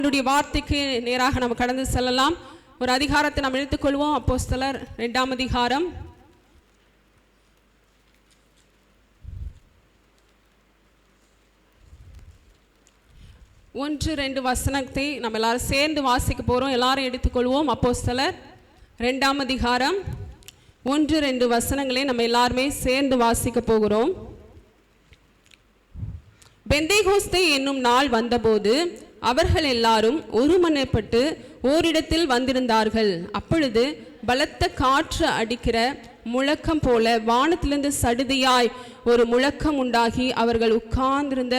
என்னுடைய வார்த்தைக்கு நேராக நம்ம கடந்து செல்லலாம். ஒரு அதிகாரத்தை நாம் எடுத்துக்கொள்வோம். அப்போஸ்தலர் 2ஆம் அதிகாரம் 1-2 வசனத்தை நம்ம எல்லாரும் சேர்ந்து வாசிக்க போகிறோம். எல்லாரும் எடுத்துக்கொள்வோம். அப்போஸ்தலர் 2ஆம் அதிகாரம் 1-2 வசனங்களை நம்ம எல்லாருமே சேர்ந்து வாசிக்க போகிறோம். பெந்தேகோஸ்தே என்னும் நாள் வந்தபோது அவர்கள் எல்லாரும் ஒருமனப்பட்டு ஓரிடத்தில் வந்திருந்தார்கள். அப்பொழுது பலத்த காற்று அடிக்கிற முழக்கம் போல வானத்திலிருந்து சடுதியாய் ஒரு முழக்கம் உண்டாகி அவர்கள் உட்கார்ந்திருந்த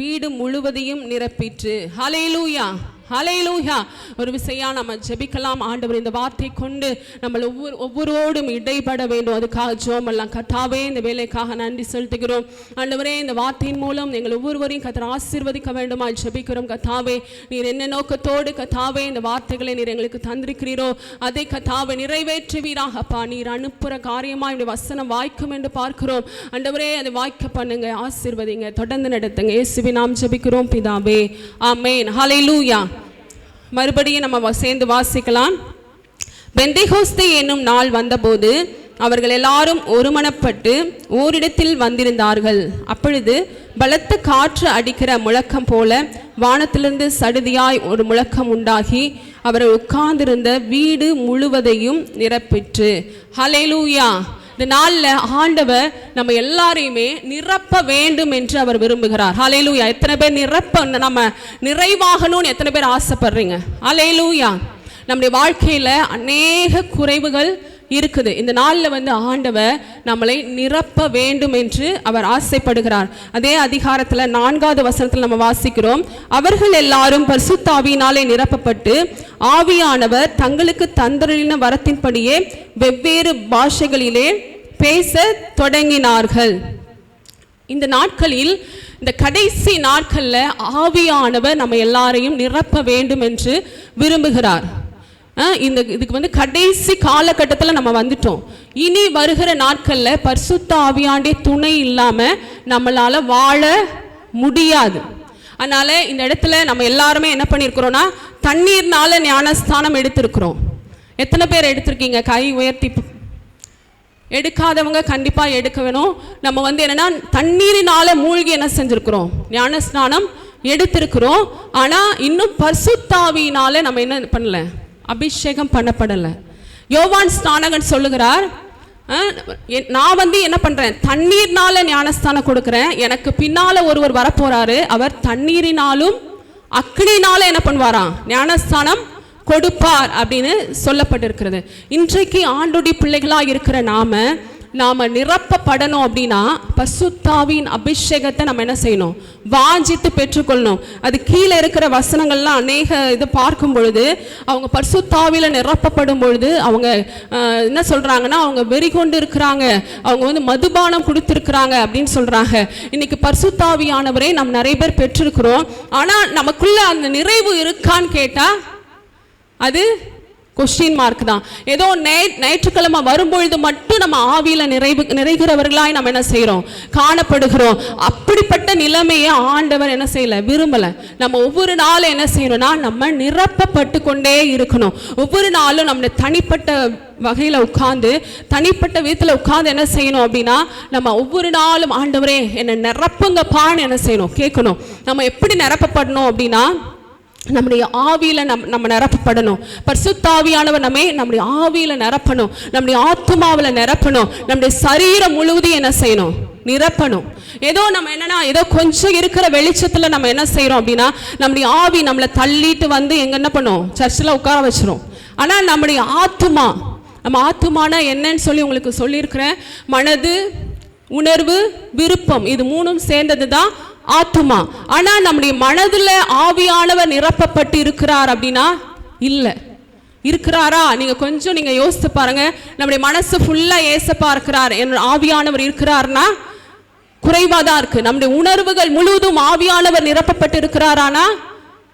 வீடு முழுவதையும் நிரப்பிற்று. ஹல்லேலூயா, ஹல்லேலூயா. ஒரு விசையா நம்ம ஜெபிக்கலாம். ஆண்டவர் இந்த வார்த்தை கொண்டு நம்ம ஒவ்வொருவரோடும் இடைப்பட வேண்டும். அதுக்காக ஜெபம் எல்லாம். கர்த்தாவே, இந்த வேலைக்காக நன்றி செலுத்துகிறோம். ஆண்டவரே, இந்த வார்த்தையின் மூலம் எங்கள் ஒவ்வொருவரையும் கர்த்தர் ஆசீர்வதிக்க வேண்டுமா ஜெபிக்கிறோம். கர்த்தாவே, நீர் என்ன நோக்கத்தோடு கர்த்தாவே இந்த வார்த்தைகளை நீர் எங்களுக்கு தந்திருக்கிறீரோ அதை கர்த்தாவே நிறைவேற்றுவீராகப்பா. நீர் அனுப்புகிற காரியமாக இந்த வசனம் வாய்க்கும் என்று பார்க்கிறோம். ஆண்டவரே, அதை வாய்க்க பண்ணுங்க, ஆசீர்வதிங்க, தொடர்ந்து நடத்துங்க. இயேசுவின் நாமத்தில் ஜெபிக்கிறோம் பிதாவே, ஆமென். ஹல்லேலூயா. மறுபடியும் நம்ம சேர்ந்து வாசிக்கலாம். பெந்தேகோஸ்தே என்னும் நாள் வந்தபோது அவர்கள் எல்லாரும் ஒருமனப்பட்டு ஓரிடத்தில் வந்திருந்தார்கள். அப்பொழுது பலத்த காற்று அடிக்கிற முழக்கம் போல வானத்திலிருந்து சடுதியாய் ஒரு முழக்கம் உண்டாகி அவர்கள் உட்கார்ந்திருந்த வீடு முழுவதையும் நிரப்பிற்று. ஹல்லேலூயா. இந்த நாளில் ஆண்டவர் நம்ம எல்லாரையுமே நிரப்ப வேண்டும் என்று அவர் விரும்புகிறார். ஹல்லேலூயா. எத்தனை பேர் நம்ம நிறைவாகணும்னு எத்தனை பேர் ஆசைப்படுறீங்க? ஹல்லேலூயா. நம்முடைய வாழ்க்கையில் அநேக குறைவுகள் இருக்குது. இந்த நாளில் ஆண்டவர் நம்மளை நிரப்ப வேண்டும் என்று அவர் ஆசைப்படுகிறார். அதே அதிகாரத்தில் 4வது வசனத்தில் நம்ம வாசிக்கிறோம். அவர்கள் எல்லாரும் பரிசுத்த ஆவியினாலே நிரப்பப்பட்டு ஆவியானவர் தங்களுக்கு தந்தருளின வரத்தின்படியே வெவ்வேறு பாஷைகளிலே பேச தொடங்கினார்கள். இந்த நாட்களில், இந்த கடைசி நாட்களில் ஆவியானவர் நம்ம எல்லாரையும் நிரப்ப வேண்டும் என்று விரும்புகிறார். இதுக்கு கடைசி காலகட்டத்தில் நம்ம வந்துட்டோம். இனி வருகிற நாட்களில் பரிசுத்த ஆவியாண்டே துணை இல்லாமல் நம்மளால் வாழ முடியாது. அதனால் இந்த இடத்துல நம்ம எல்லாருமே என்ன பண்ணியிருக்கிறோன்னா தண்ணீர்னால ஞானஸ்தானம் எடுத்திருக்கிறோம். எத்தனை பேர் எடுத்திருக்கீங்க? கை உயர்த்தி. எடுக்காதவங்க கண்டிப்பாக எடுக்க வேணும். நம்ம என்னென்னா தண்ணீரினால மூழ்கி என்ன செஞ்சுருக்கிறோம்? ஞானஸ்நானம் எடுத்திருக்கிறோம். ஆனால் இன்னும் பரிசுத்த ஆவியினால நம்ம என்ன பண்ணல? அபிஷேகம் பண்ணப்படலை. யோவான் ஸ்நானகன் சொல்லுகிறார், நான் என்ன பண்றேன்? தண்ணீர்னால ஞானஸ்தானம் கொடுக்கிறேன். எனக்கு பின்னால ஒருவர் வரப்போறாரு. அவர் தண்ணீரினாலும் அக்னினால என்ன பண்ணுவாராம்? ஞானஸ்தானம் கொடுப்பார் அப்படின்னு சொல்லப்பட்டிருக்கிறது. இன்றைக்கு ஆண்டோடைய பிள்ளைகளாக இருக்கிற நாம நிரப்பப்படணும் அப்படின்னா பரிசுத்த ஆவியின் அபிஷேகத்தை நம்ம என்ன செய்யணும்? வாஞ்சித்து பெற்றுக்கொள்ளணும். அது கீழே இருக்கிற வசனங்கள்லாம் அநேக இது பார்க்கும் பொழுது அவங்க பரிசுத்த ஆவியில நிரப்பப்படும் பொழுது அவங்க என்ன சொல்றாங்கன்னா, அவங்க வெறி கொண்டு இருக்கிறாங்க, அவங்க மதுபானம் கொடுத்துருக்குறாங்க அப்படின்னு சொல்றாங்க. இன்னைக்கு பரிசுத்த ஆவியானவரை நம்ம நிறைய பேர் பெற்றிருக்கிறோம். ஆனா நமக்குள்ள அந்த நிறைவு இருக்கான்னு கேட்டா அது கொஸ்டின் மார்க் தான். ஏதோ ஞாயிற்றுக்கிழமை வரும்பொழுது மட்டும் நம்ம ஆவியில நிறைகிறவர்களாய் நம்ம என்ன செய்யறோம்? காணப்படுகிறோம். அப்படிப்பட்ட நிலைமையை ஆண்டவர் என்ன செய்யல? விரும்பல. நம்ம ஒவ்வொரு நாளும் என்ன செய்யணும்னா நம்ம நிரப்பப்பட்டு கொண்டே இருக்கணும். ஒவ்வொரு நாளும் நம்ம தனிப்பட்ட வகையில் உட்கார்ந்து தனிப்பட்ட விதத்தில் உட்கார்ந்து என்ன செய்யணும் அப்படின்னா, நம்ம ஒவ்வொரு நாளும் ஆண்டவரே என்னை நிரப்புங்கப்பான்னு என்ன செய்யணும்? கேட்கணும். நம்ம எப்படி நிரப்பப்படணும் அப்படின்னா, நம்முடைய ஆவியில நம்ம நிரப்பப்படணும். பரிசுத்த ஆவியானவர் நம்முடைய ஆவியில நிரப்பணும், நம்முடைய ஆத்துமாவில நிரப்பணும், நம்முடைய சரீரம் முழுவதும் என்ன செய்யணும்? நிரப்பணும். ஏதோ நம்ம என்னன்னா ஏதோ கொஞ்சம் இருக்கிற வெளிச்சத்துல நம்ம என்ன செய்யறோம் அப்படின்னா, நம்முடைய ஆவி நம்மளை தள்ளிட்டு எங்க என்ன பண்ணும்? சர்ச்சில் உட்கார வச்சிரும். ஆனா நம்முடைய ஆத்துமா, நம்ம ஆத்துமானா என்னன்னு சொல்லி உங்களுக்கு சொல்லியிருக்கிறேன். மனது, உணர்வு, விருப்பம், இது மூணும் சேர்ந்தது தான் ஆத்துமா. ஆனா நம்முடைய மனதுல ஆவியானவர் நிரப்பப்பட்டு இருக்கிறார் அப்படின்னா இல்ல. இருக்கிறாரா? நீங்க யோசித்து பாருங்க. நம்முடைய மனசு ஃபுல்லா ஏசப்பா இருக்கிறார், ஆவியானவர் இருக்கிறார்னா குறைவாதான் இருக்கு. நம்முடைய உணர்வுகள் முழுவதும் ஆவியானவர் நிரப்பப்பட்டு இருக்கிறாரானா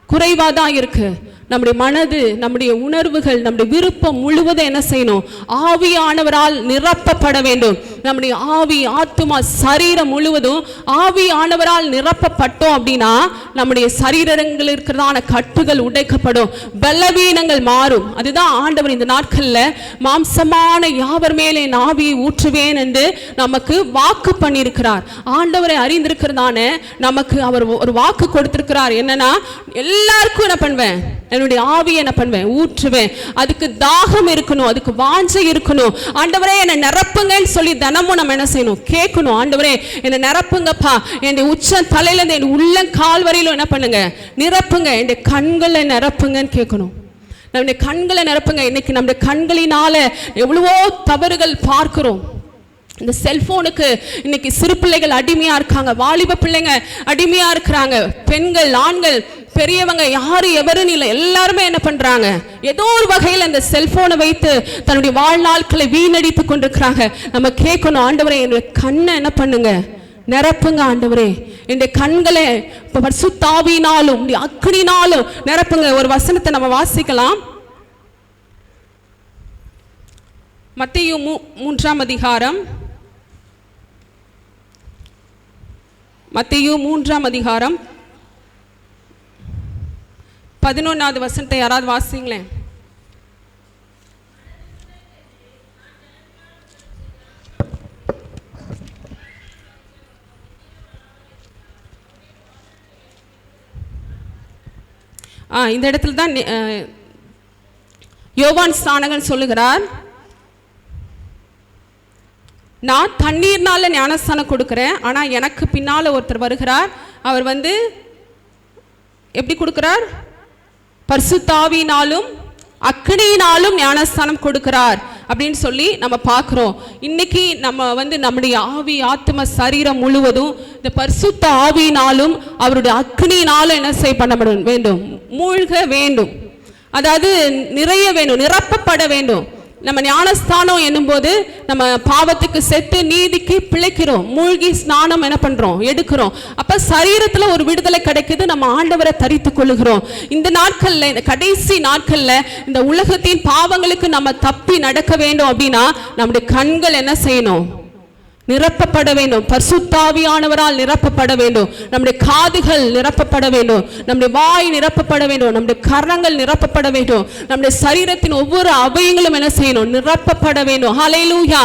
குறைவாதான் இருக்கு. நம்முடைய மனது, நம்முடைய உணர்வுகள், நம்முடைய விருப்பம் முழுவதும் என்ன செய்யணும்? ஆவியானவரால் நிரப்பப்பட வேண்டும். நம்முடைய ஆவி, ஆத்துமா, சரீரம் முழுவதும் ஆவியானவரால் நிரப்பப்பட்டோம் அப்படின்னா நம்முடைய சரீரங்கள் இருக்கிறதான கட்டுகள் உடைக்கப்படும், பலவீனங்கள் மாறும். அதுதான் ஆண்டவர் இந்த நாட்களில் மாம்சமான யாவர் மேலே என் ஆவியை ஊற்றுவேன் என்று நமக்கு வாக்கு பண்ணியிருக்கிறார். ஆண்டவரை அறிந்திருக்கிறதான நமக்கு அவர் ஒரு வாக்கு கொடுத்திருக்கிறார். என்னன்னா, எல்லாருக்கும் என்ன பண்ணுவேன்? என்னுடைய ஆவியை என்ன பண்ணுவேன்? ஊற்றுவேன். அதுக்கு தாகம் இருக்கணும், அதுக்கு வாஞ்சை இருக்கணும். ஆண்டவரே என்னை நிரப்புங்கன்னு சொல்லி தினமும் நம்ம என்ன செய்யணும்? கேட்கணும். ஆண்டவரே என்னை நிரப்புங்கப்பா, என் உச்ச தலையில என் உள்ள கால் வரையிலும் என்ன பண்ணுங்க? நிரப்புங்க. என் கண்களை நிரப்புங்கன்னு கேட்கணும். நம்முடைய கண்களை நிரப்புங்க. இன்னைக்கு நம்முடைய கண்களினால எவ்வளவோ தவறுகள் பார்க்கிறோம். இந்த செல்போனுக்கு இன்னைக்கு சிறு பிள்ளைகள் அடிமையா இருக்காங்க, வாலிப பிள்ளைங்க அடிமையா இருக்கிறாங்க, பெண்கள், ஆண்கள், பெரியவங்க, யாரு எவருன்னு இல்லை, எல்லாருமே என்ன பண்றாங்க? ஏதோ ஒரு வகையில் அந்த செல்போனை வைத்து தன்னுடைய வாழ்நாட்களை வீணடித்து கொண்டிருக்கிறாங்க. நம்ம கேட்கணும், ஆண்டவரே என்னுடைய கண்ணை என்ன பண்ணுங்க? நிரப்புங்க. ஆண்டவரே என்னுடைய கண்களை பரிசுத்த ஆவியினாலும் அக்கினினாலும் நிரப்புங்க. ஒரு வசனத்தை நம்ம வாசிக்கலாம். மத்தேயு 3ஆம் அதிகாரம், மத்தேயு 3ஆம் அதிகாரம் 11வது வசனத்தை யாராவது வாசிங்களேன். இந்த இடத்துல தான் யோவான் ஸ்நானகன் சொல்லுகிறார், நான் தண்ணீர்னால ஞானஸ்தானம் கொடுக்கிறேன், ஆனால் எனக்கு பின்னால் ஒருத்தர் வருகிறார். அவர் எப்படி கொடுக்கிறார்? பரிசுத்த ஆவியினாலும் அக்கினியினாலும் ஞானஸ்தானம் கொடுக்கிறார் அப்படின்னு சொல்லி நம்ம பார்க்குறோம். இன்னைக்கு நம்ம நம்முடைய ஆவி, ஆத்ம, சரீரம் முழுவதும் இந்த பரிசுத்த ஆவியினாலும் அவருடைய அக்கினியினாலும் என்ன பண்ண வேண்டும்? மூழ்க வேண்டும். அதாவது நிறைய வேண்டும், நிரப்பப்பட வேண்டும். நம்ம ஞானஸ்தானம் என்னும்போது நம்ம பாவத்துக்கு செத்து நீதிக்கு பிழைக்கிறோம், மூழ்கி ஸ்நானம் என்ன பண்றோம்? எடுக்கிறோம். அப்ப சரீரத்துல ஒரு விடுதலை கிடைக்குது, நம்ம ஆண்டவரை தரித்து கொள்ளுகிறோம். இந்த நாட்கள்ல, இந்த கடைசி நாட்கள்ல இந்த உலகத்தின் பாவங்களுக்கு நம்ம தப்பி நடக்க வேண்டும் அப்படின்னா நம்முடைய கண்கள் என்ன செய்யணும்? நிரப்பப்பட வேண்டும். பரிசுத்த ஆவியானவரால் நிரப்பப்பட வேண்டும். நம்முடைய காதுகள் நிரப்பப்பட வேண்டும், நம்முடைய வாய் நிரப்பப்பட வேண்டும், நம்முடைய கரங்கள் நிரப்பப்பட வேண்டும், நம்முடைய சரீரத்தின் ஒவ்வொரு அவயங்களும் என்ன செய்யணும்? நிரப்பப்பட வேண்டும். ஹல்லேலூயா.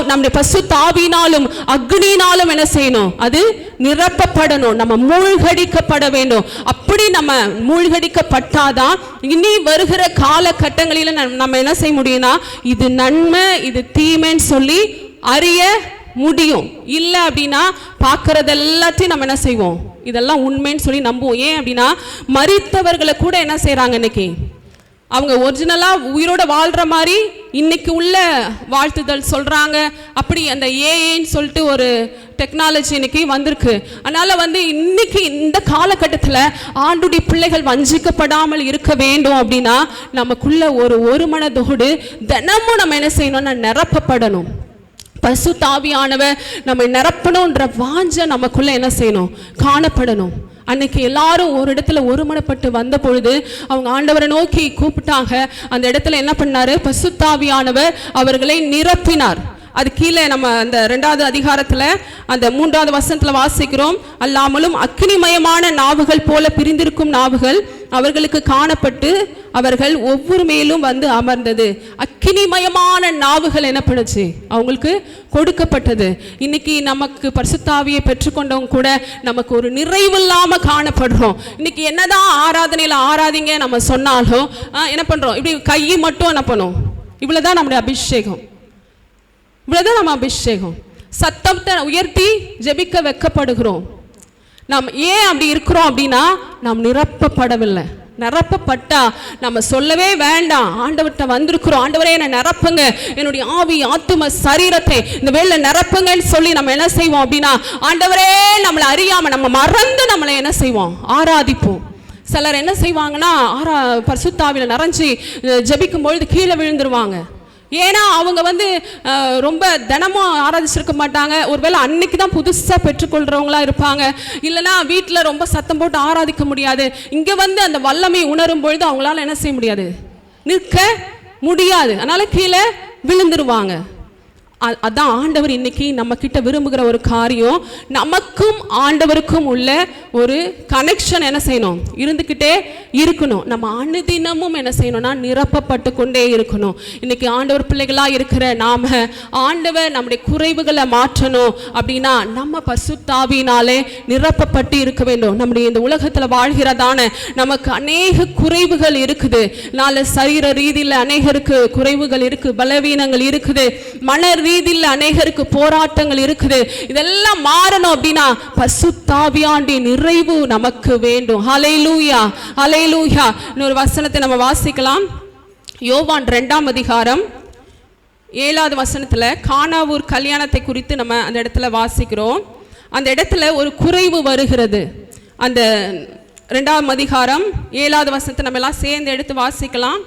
நம்முடைய பரிசுத்த ஆவியினாலும் அக்னியினாலும் என்ன செய்யணும்? அது நிரப்பப்படணும். நம்ம மூழ்கடிக்கப்பட வேண்டும். அப்படி நம்ம மூழ்கடிக்கப்பட்டாதான் இனி வருகிற காலகட்டங்களில நம்ம என்ன செய்ய முடியும்னா, இது நன்மை, இது தீமைன்னு சொல்லி அறிய முடியும். இல்லை அப்படின்னா பார்க்கறது எல்லாத்தையும் நம்ம என்ன செய்வோம்? இதெல்லாம் உண்மைன்னு சொல்லி நம்புவோம். ஏன் அப்படின்னா மரித்தவர்களை கூட என்ன செய்யறாங்க? இன்னைக்கு அவங்க ஒரிஜினலா உயிரோட வாழ்ற மாதிரி இன்னைக்கு உள்ள வாழ்த்துதல் சொல்றாங்க. அப்படி அந்த ஏஐன்னு சொல்லிட்டு ஒரு டெக்னாலஜி இன்னைக்கு வந்திருக்கு. அதனால இன்னைக்கு இந்த காலகட்டத்தில் ஆண்டுடைய பிள்ளைகள் வஞ்சிக்கப்படாமல் இருக்க வேண்டும் அப்படின்னா நமக்குள்ள ஒரு மனதோடு தினமும் நம்ம என்ன செய்யணும்னா நிரப்பப்படணும். பரிசுத்த ஆவியானவர் நம்ம நிரப்பணும்ன்ற வாஞ்சை நமக்குள்ள என்ன செய்யணும்? காணப்படணும். அன்னைக்கு எல்லாரும் ஒரு இடத்துல ஒருமனப்பட்டு வந்த பொழுது அவங்க ஆண்டவரை நோக்கி கூப்பிட்டாங்க. அந்த இடத்துல என்ன பண்ணாரு? பரிசுத்த ஆவியானவர் அவர்களை நிரப்பினார். அது கீழே நம்ம அந்த 2வது அதிகாரத்தில் அந்த 3வது வசனத்தில் வாசிக்கிறோம். அல்லாமலும் அக்கினிமயமான நாவுகள் போல பிரிந்திருக்கும் நாவுகள் அவர்களுக்கு காணப்பட்டு அவர்கள் ஒவ்வொரு மேலும் அமர்ந்தது. அக்கினிமயமான நாவுகள் என்ன பண்ணுச்சு? அவங்களுக்கு கொடுக்கப்பட்டது. இன்னைக்கு நமக்கு பரிசுத்த ஆவியை பெற்றுக்கொண்டவங்க கூட நமக்கு ஒரு நிறைவில்லாம காணப்படுறோம். இன்னைக்கு என்னதான் ஆராதனையில் ஆராதிங்க நம்ம சொன்னாலும் என்ன பண்றோம்? இப்படி கையை மட்டும் என்ன பண்ணும்? இவ்வளவுதான் நம்முடைய அபிஷேகம், இவ்வளவுதான் நம்ம அபிஷேகம். சத்தத்தை உயர்த்தி ஜெபிக்க வைக்கப்படுகிறோம். நாம் ஏன் அப்படி இருக்கிறோம் அப்படின்னா நாம் நிரப்பப்படவில்லை. நிரப்பப்பட்டா நம்ம சொல்லவே வேண்டாம், ஆண்டவர்கிட்ட வந்திருக்கிறோம், ஆண்டவரே என்னை நிரப்புங்க, என்னுடைய ஆவி, ஆத்தும, சரீரத்தை இந்த வேளையில நிரப்புங்கன்னு சொல்லி நம்ம என்ன செய்வோம் அப்படின்னா ஆண்டவரே நம்மளை அறியாம நம்ம மறந்து நம்மளை என்ன செய்வோம்? ஆராதிப்போம். சிலர் என்ன செய்வாங்கன்னா பரிசுத்த ஆவியில நிறைஞ்சி ஜெபிக்கும் பொழுது கீழே விழுந்துருவாங்க. ஏன்னா அவங்க வந்து ரொம்ப தினமும் ஆராதிச்சிருக்க மாட்டாங்க. ஒருவேளை அன்னைக்கு தான் புதுசாக பெற்றுக்கொள்கிறவங்களா இருப்பாங்க. இல்லைன்னா வீட்டில் ரொம்ப சத்தம் போட்டு ஆராதிக்க முடியாது. இங்கே வந்து அந்த வல்லமை உணரும் பொழுது அவங்களால என்ன செய்ய முடியாது, நிற்க முடியாது. அதனால கீழே விழுந்துருவாங்க. அதான் ஆண்டவர் இன்னைக்கு நம்ம கிட்ட விரும்புகிற ஒரு காரியம். நமக்கும் ஆண்டவருக்கும் உள்ள ஒரு கனெக்ஷன் என்ன செய்யணும், இருந்துக்கிட்டே இருக்கணும். நம்ம அனுதினமும் என்ன செய்யணும்னா நிரப்பப்பட்டு கொண்டே இருக்கணும். இன்னைக்கு ஆண்டவர் பிள்ளைகளாக இருக்கிற நாம ஆண்டவர் நம்முடைய குறைவுகளை மாற்றணும் அப்படின்னா நம்ம பரிசுத்தாவியினாலே நிரப்பப்பட்டு இருக்க வேண்டும். நம்முடைய இந்த உலகத்தில் வாழ்கிறதான நமக்கு அநேக குறைவுகள் இருக்குது. நாளை சரீர ரீதியில் அநேகருக்கு குறைவுகள் இருக்கு, பலவீனங்கள் இருக்குது, மன ரீதியில் அநேகருக்கு போராட்டங்கள் இருக்குது. இதெல்லாம் மாறணும் அப்படின்னா பரிசுத்தாவியானுடைய நிறைவு நமக்கு வேண்டும். ஹல்லேலூயா, ஹல்லேலூயா. இன்னொரு வசனத்தை நம்ம வாசிக்கலாம். யோவான் 2ஆம் அதிகாரம் 7வது வசனத்துல கானாவூர் கல்யாணத்தை குறித்து நம்ம அந்த இடத்துல வாசிக்கிறோம். அந்த இடத்துல ஒரு குறைவு வருகிறது. அந்த 2ஆம் அதிகாரம் 7வது வசனத்தை நம்ம எல்லாம் சேர்ந்து எடுத்து வாசிக்கலாம்.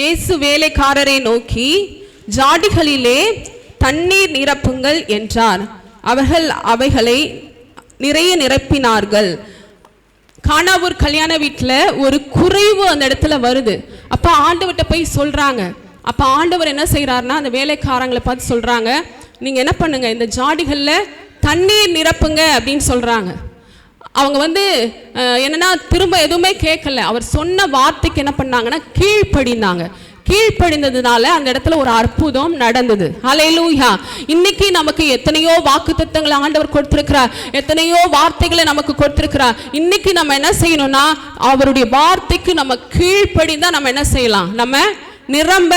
இயேசு வேலைக்காரரை நோக்கி, ஜாடிகளிலே தண்ணீர் நிரப்புங்கள் என்றார். அவர்கள் அவைகளை நிறைய நிரப்பினார்கள். கானாவூர் கல்யாண வீட்டில் ஒரு குறைவு அந்த இடத்துல வருது. அப்போ ஆண்டவர்கிட்ட போய் சொல்கிறாங்க. அப்போ ஆண்டவர் என்ன செய்கிறாருன்னா அந்த வேலைக்காரங்களை பார்த்து சொல்கிறாங்க, நீங்கள் என்ன பண்ணுங்க, இந்த ஜாடிகளில் தண்ணீர் நிரப்புங்க அப்படின்னு சொல்கிறாங்க. அவங்க வந்து என்னன்னா திரும்ப எதுவுமே கேட்கல. அவர் சொன்ன வார்த்தைக்கு என்ன பண்ணாங்கன்னா கீழ்ப்படிந்தாங்க. கீழ்ப்படிந்ததுனால அந்த இடத்துல ஒரு அற்புதம் நடந்தது. ஹல்லேலூயா. இன்னைக்கு நமக்கு எத்தனையோ வாக்குத்தத்தங்களை ஆண்டவர் கொடுத்திருக்கிறார், எத்தனையோ வார்த்தைகளை நமக்கு கொடுத்திருக்கிறார். இன்னைக்கு நம்ம என்ன செய்யணும்னா அவருடைய வார்த்தைக்கு நம்ம கீழ்ப்படிந்தா நம்ம என்ன செய்யலாம், நம்ம நிரம்ப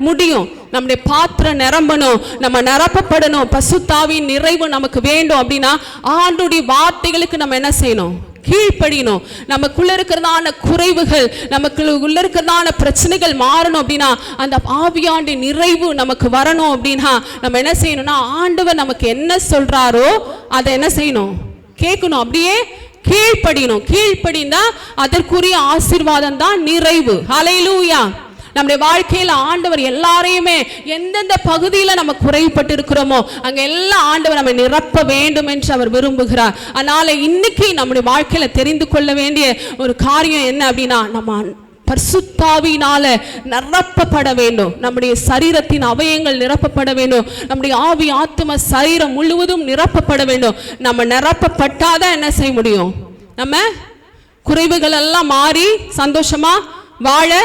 முடியும். நம்முடைய பாத்திரம் நிரம்பணும், நம்ம நிரப்பப்படணும், பசுத்தாவின் நிறைவு நமக்கு வேண்டும் அப்படின்னா ஆண்டுடைய வார்த்தைகளுக்கு நம்ம என்ன செய்யணும், கீழ்ப்படியணும். நமக்குள்ள இருக்கிறதான குறைவுகள், நமக்குள்ள இருக்கிறதான பிரச்சனைகள் மாறணும் அப்படின்னா அந்த ஆவியாண்டி நிறைவு நமக்கு வரணும் அப்படின்னா நம்ம என்ன செய்யணும்னா ஆண்டவர் நமக்கு என்ன சொல்றாரோ அதை என்ன செய்யணும், கேட்கணும், அப்படியே கீழ்ப்படியணும். கீழ்ப்படிந்தா அதற்குரிய ஆசீர்வாதம் தான் நிறைவு. ஹல்லேலூயா. நம்முடைய வாழ்க்கையில் ஆண்டவர் எல்லாரையுமே எந்தெந்த பகுதியில் நம்ம குறைபட்டு இருக்கிறோமோ அங்க எல்லாம் ஆண்டவர் நம்ம நிரப்ப வேண்டும் என்று அவர் விரும்புகிறார். அதனால இன்னைக்கு நம்முடைய வாழ்க்கையில தெரிந்து கொள்ள வேண்டிய ஒரு காரியம் என்ன அப்படின்னா நம்ம பரிசுத்தாவியினால நிரப்பப்பட வேண்டும். நம்முடைய சரீரத்தின் அவயங்கள் நிரப்பப்பட வேண்டும். நம்முடைய ஆவி ஆத்தும சரீரம் முழுவதும் நிரப்பப்பட வேண்டும். நம்ம நிரப்பப்பட்டாதான் என்ன செய்ய முடியும், நம்ம குறைவுகள் எல்லாம் மாறி சந்தோஷமா வாழ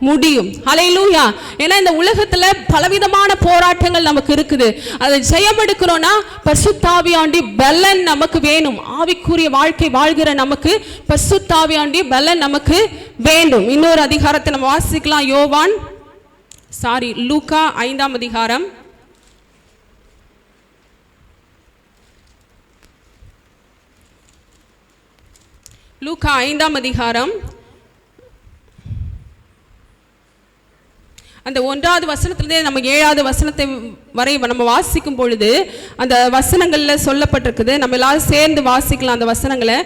முடியும். ஹல்லேலூயா. ஏன்னா இந்த உலகத்துல பலவிதமான போராட்டங்கள் நமக்கு இருக்குது. அதை ஜெயம் எடுக்கணும்னா பரிசுத்தாவியாண்டி பலன் நமக்கு வேணும். ஆவிக்குரிய வாழ்க்கை வாழ்கிற நமக்கு பரிசுத்தாவியாண்டி பலன் நமக்கு வேண்டும். இன்னொரு அதிகாரத்தை நம்ம வாசிக்கலாம். லூக்கா 5ஆம் அதிகாரம். லூக்கா 5ஆம் அதிகாரம் அந்த 1வது வசனத்திலிருந்தே நம்ம 7வது வசனத்தை வரை நம்ம வாசிக்கும் பொழுது அந்த வசனங்களில் சொல்லப்பட்டிருக்குது. நம்ம எல்லாரும் சேர்ந்து வாசிக்கலாம் அந்த வசனங்களை.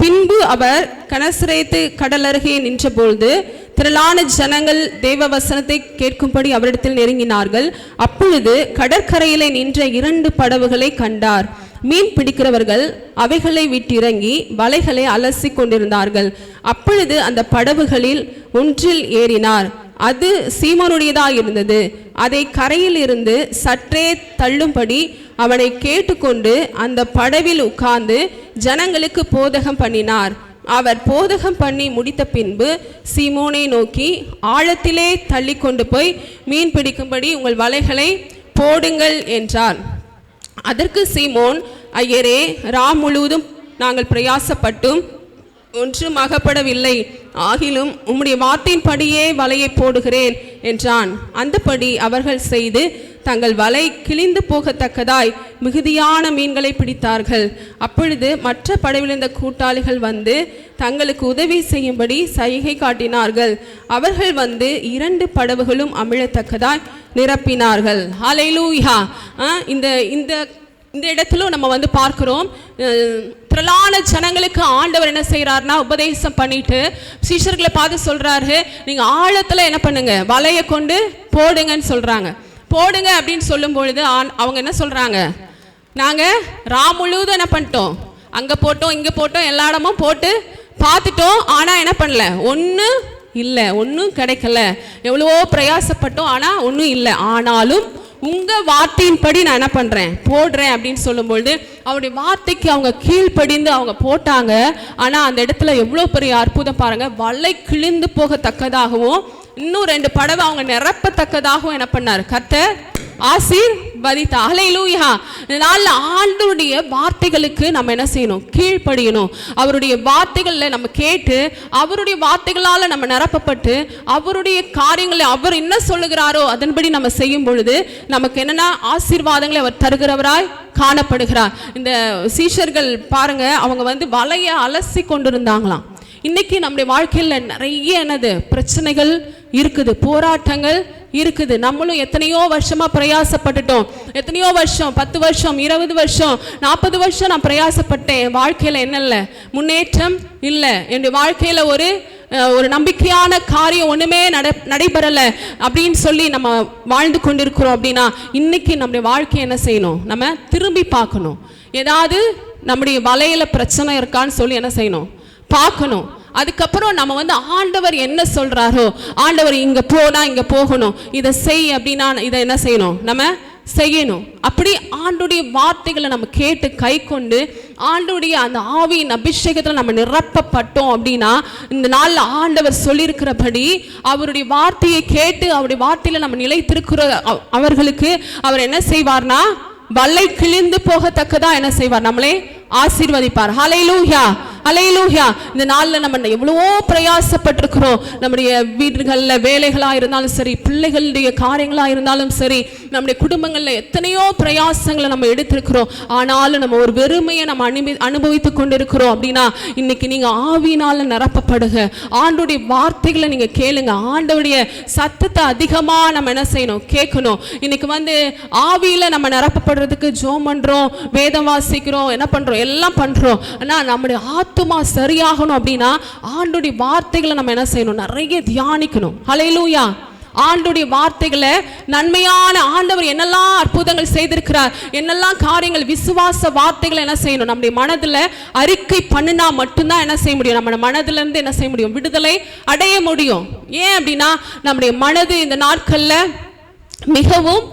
பின்பு அவர் கனசரேத்து கடல் அருகே நின்ற பொழுது திரளான ஜனங்கள் தேவ வசனத்தை கேட்கும்படி அவரிடத்தில் நெருங்கினார்கள். அப்பொழுது கடற்கரையிலே நின்ற 2 படவுகளை கண்டார். மீன் பிடிக்கிறவர்கள் அவைகளை விட்டிறங்கி வலைகளை அலசி கொண்டிருந்தார்கள். அப்பொழுது அந்த படவுகளில் ஒன்றில் ஏறினார். அது சீமோனுடையதாக இருந்தது. அதை கரையில் இருந்து சற்றே தள்ளும்படி அவனை கேட்டுக்கொண்டு அந்த படவில் உட்கார்ந்து ஜனங்களுக்கு போதகம் பண்ணினார். அவர் போதகம் பண்ணி முடித்த பின்பு சீமோனை நோக்கி, ஆழத்திலே தள்ளி கொண்டு போய் மீன் பிடிக்கும்படி உங்கள் வலைகளை போடுங்கள் என்றார். அதற்கு சீமோன், ஐயரே, முழுவதும் நாங்கள் பிரயாசப்பட்டும் ஒன்றும் அகப்படவில்லை. ஆகிலும் உம்முடைய வார்த்தையின்படியே வலையை போடுகிறேன் என்றான். அந்தபடி அவர்கள் செய்து தங்கள் வலை கிழிந்து போகத்தக்கதாய் மிகுதியான மீன்களை பிடித்தார்கள். அப்பொழுது மற்ற படவிலிருந்த கூட்டாளிகள் வந்து தங்களுக்கு உதவி செய்யும்படி சைகை காட்டினார்கள். அவர்கள் வந்து 2 படவுகளும் அமிழத்தக்கதாய் நிரப்பினார்கள். ஹல்லேலூயா. இந்த இந்த இடத்திலும் நம்ம வந்து பார்க்கிறோம், திரளான ஜனங்களுக்கு ஆண்டவர் என்ன செய்யறாருன்னா உபதேசம் பண்ணிட்டு சீஷர்களை பார்த்து சொல்றாரு, நீங்க ஆழத்துல என்ன பண்ணுங்க, வலையை கொண்டு போடுங்கன்னு சொல்றாங்க. போடுங்க அப்படின்னு சொல்லும் பொழுது அவங்க என்ன சொல்றாங்க, நாங்க முழுவதும் என்ன பண்ணிட்டோம், அங்க போட்டோம் இங்க போட்டோம் எல்லா இடமும் போட்டு பார்த்துட்டோம், ஆனா என்ன பண்ணல, ஒன்றும் இல்லை, ஒன்றும் கிடைக்கல, எவ்வளவோ பிரயாசப்பட்டோம் ஆனா ஒன்றும் இல்லை, ஆனாலும் உங்க வார்த்தையின்படி நான் என்ன பண்றேன், போடுறேன் அப்படின்னு சொல்லும்பொழுது அவருடைய வார்த்தைக்கு அவங்க கீழ்ப்படிந்து அவங்க போட்டாங்க. ஆனா அந்த இடத்துல எவ்வளவு பெரிய அற்புதம் பாருங்க, வலை கிழிந்து போகத்தக்கதாகவும் இன்னும் 2 படவை அவங்க நிரப்பத்தக்கதாகவும் என்ன பண்ணார், கர்த்தர் ஆசீர்வதித்தா. ஹல்லேலூயா. இதனால ஆண்டவருடைய வார்த்தைகளுக்கு நம்ம என்ன செய்யணும், கீழ்ப்படியணும். அவருடைய வார்த்தைகளை நம்ம கேட்டு அவருடைய வார்த்தைகளால நம்ம நிரப்பப்பட்டு அவருடைய காரியங்களை அவர் என்ன சொல்லுகிறாரோ அதன்படி நம்ம செய்யும் பொழுது நமக்கு என்னன்னா ஆசீர்வாதங்களை அவர் தருகிறவராய் காணப்படுகிறார். இந்த சீஷர்கள் பாருங்க, அவங்க வந்து வலையை அலசி கொண்டிருந்தாங்களாம். இன்னைக்கு நம்முடைய வாழ்க்கையில் நிறைய என்னது பிரச்சனைகள் இருக்குது, போராட்டங்கள் இருக்குது. நம்மளும் எத்தனையோ வருஷமா பிரயாசப்பட்டுட்டோம், எத்தனையோ வருஷம், 10 வருஷம் 20 வருஷம் 40 வருஷம் நான் பிரயாசப்பட்டேன், வாழ்க்கையில என்ன இல்லை, முன்னேற்றம் இல்லை, என்னுடைய வாழ்க்கையில ஒரு நம்பிக்கையான காரியம் ஒண்ணுமே நடைபெறலை அப்படின்னு சொல்லி நம்ம வாழ்ந்து கொண்டிருக்கிறோம். அப்படின்னா இன்னைக்கு நம்முடைய வாழ்க்கையை என்ன செய்யணும், நம்ம திரும்பி பார்க்கணும். ஏதாவது நம்முடைய வலையில பிரச்சனை இருக்கான்னு சொல்லி என்ன செய்யணும், பார்க்கணும். அதுக்கப்புறம் நம்ம வந்து ஆண்டவர் என்ன சொல்றாரோ, ஆண்டவர் இங்க போனா இங்க போகணும், இதை செய் அப்படின்னா இதை என்ன செய்யணும், நம்ம செய்யணும். அப்படி ஆண்டுடைய வார்த்தைகளை நம்ம கேட்டு கை கொண்டு ஆண்டுடைய அந்த ஆவியின் அபிஷேகத்தில் நம்ம நிரப்பப்பட்டோம் அப்படின்னா இந்த நாளில் ஆண்டவர் சொல்லியிருக்கிறபடி அவருடைய வார்த்தையை கேட்டு அவருடைய வார்த்தையில நம்ம நிலைத்திருக்கிற அவர்களுக்கு அவர் என்ன செய்வார்னா வலை கிழிந்து போகத்தக்கதா என்ன செய்வார், நம்மளே ஆசீர்வதிப்பார். ஹல்லேலூயா, ஹல்லேலூயா. இந்த நாளில் நம்ம எவ்வளவோ பிரயாசப்பட்டிருக்கிறோம். நம்முடைய வீடுகளில் வேலைகளாக இருந்தாலும் சரி, பிள்ளைகளுடைய காரியங்களாக இருந்தாலும் சரி, நம்முடைய குடும்பங்களில் எத்தனையோ பிரயாசங்களை நம்ம எடுத்திருக்கிறோம். ஆனாலும் நம்ம ஒரு வெறுமையை நம்ம அனுபவித்து கொண்டிருக்கிறோம். அப்படின்னா இன்னைக்கு நீங்க ஆவியினால நிரப்பப்படுங்க, ஆண்டுடைய வார்த்தைகளை நீங்க கேளுங்க, ஆண்டவருடைய சத்தத்தை அதிகமா நம்ம என்ன செய்யணும், கேட்கணும். இன்னைக்கு வந்து ஆவியில நம்ம நிரப்பப்படுறதுக்கு ஜெபம் பண்றோம், வேதம் வாசிக்கிறோம், என்ன பண்றோம், எல்லாம் பண்றோம். ஆனா நம்முடைய ஆத்துமா சரியாகணும் அப்படின்னா ஆண்டுடைய வார்த்தைகளை நம்ம என்ன செய்யணும், நிறைய தியானிக்கணும். ஹல்லேலூயா. ஆண்டுடைய வார்த்தைகளை நன்மையான ஆண்டவர் என்னெல்லாம் அற்புதங்கள் செய்திருக்கிறார், என்னெல்லாம் காரியங்கள், விசுவாச வார்த்தைகளை என்ன செய்யணும், நம்முடைய மனதில் அறிக்கை பண்ணினா மட்டும்தான் என்ன செய்ய முடியும், நம்ம மனதில இருந்து என்ன செய்ய முடியும், விடுதலை அடைய முடியும். ஏன் அப்படின்னா நம்முடைய மனது இந்த நாட்கள்ல மிகவும்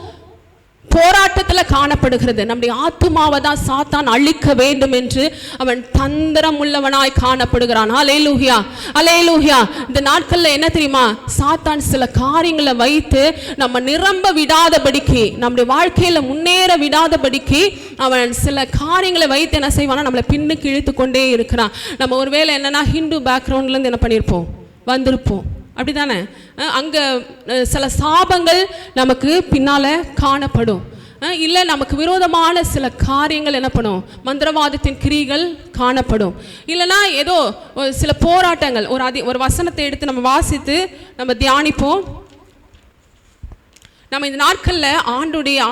போராட்டத்தில் காணப்படுகிறது. நம்முடைய ஆத்துமாவை தான் சாத்தான் அழிக்க வேண்டும் என்று அவன் தந்திரம் உள்ளவனாய் காணப்படுகிறான். ஹல்லேலூயா, ஹல்லேலூயா. இந்த நாட்கள்ல என்ன தெரியுமா, சாத்தான் சில காரியங்களை வைத்து நம்ம நிரம்ப விடாதபடிக்கு, நம்முடைய வாழ்க்கையில முன்னேற விடாதபடிக்கு அவன் சில காரியங்களை வைத்து என்ன செய்வானா, நம்மளை பின்னுக்கு இழுத்து கொண்டே இருக்கிறான். நம்ம ஒருவேளை என்னன்னா ஹிந்து பேக்ரவுண்ட்ல இருந்து என்ன பண்ணியிருப்போம், வந்திருப்போம், அப்படிதானே? அங்கே சில சாபங்கள் நமக்கு பின்னால காணப்படும். இல்லை நமக்கு விரோதமான சில காரியங்கள் என்ன பண்ணும், மந்திரவாதத்தின் கிரிகள் காணப்படும். இல்லைனா ஏதோ சில போராட்டங்கள், ஒரு வசனத்தை எடுத்து நம்ம வாசித்து நம்ம தியானிப்போம். நம்ம இந்த நாட்களில்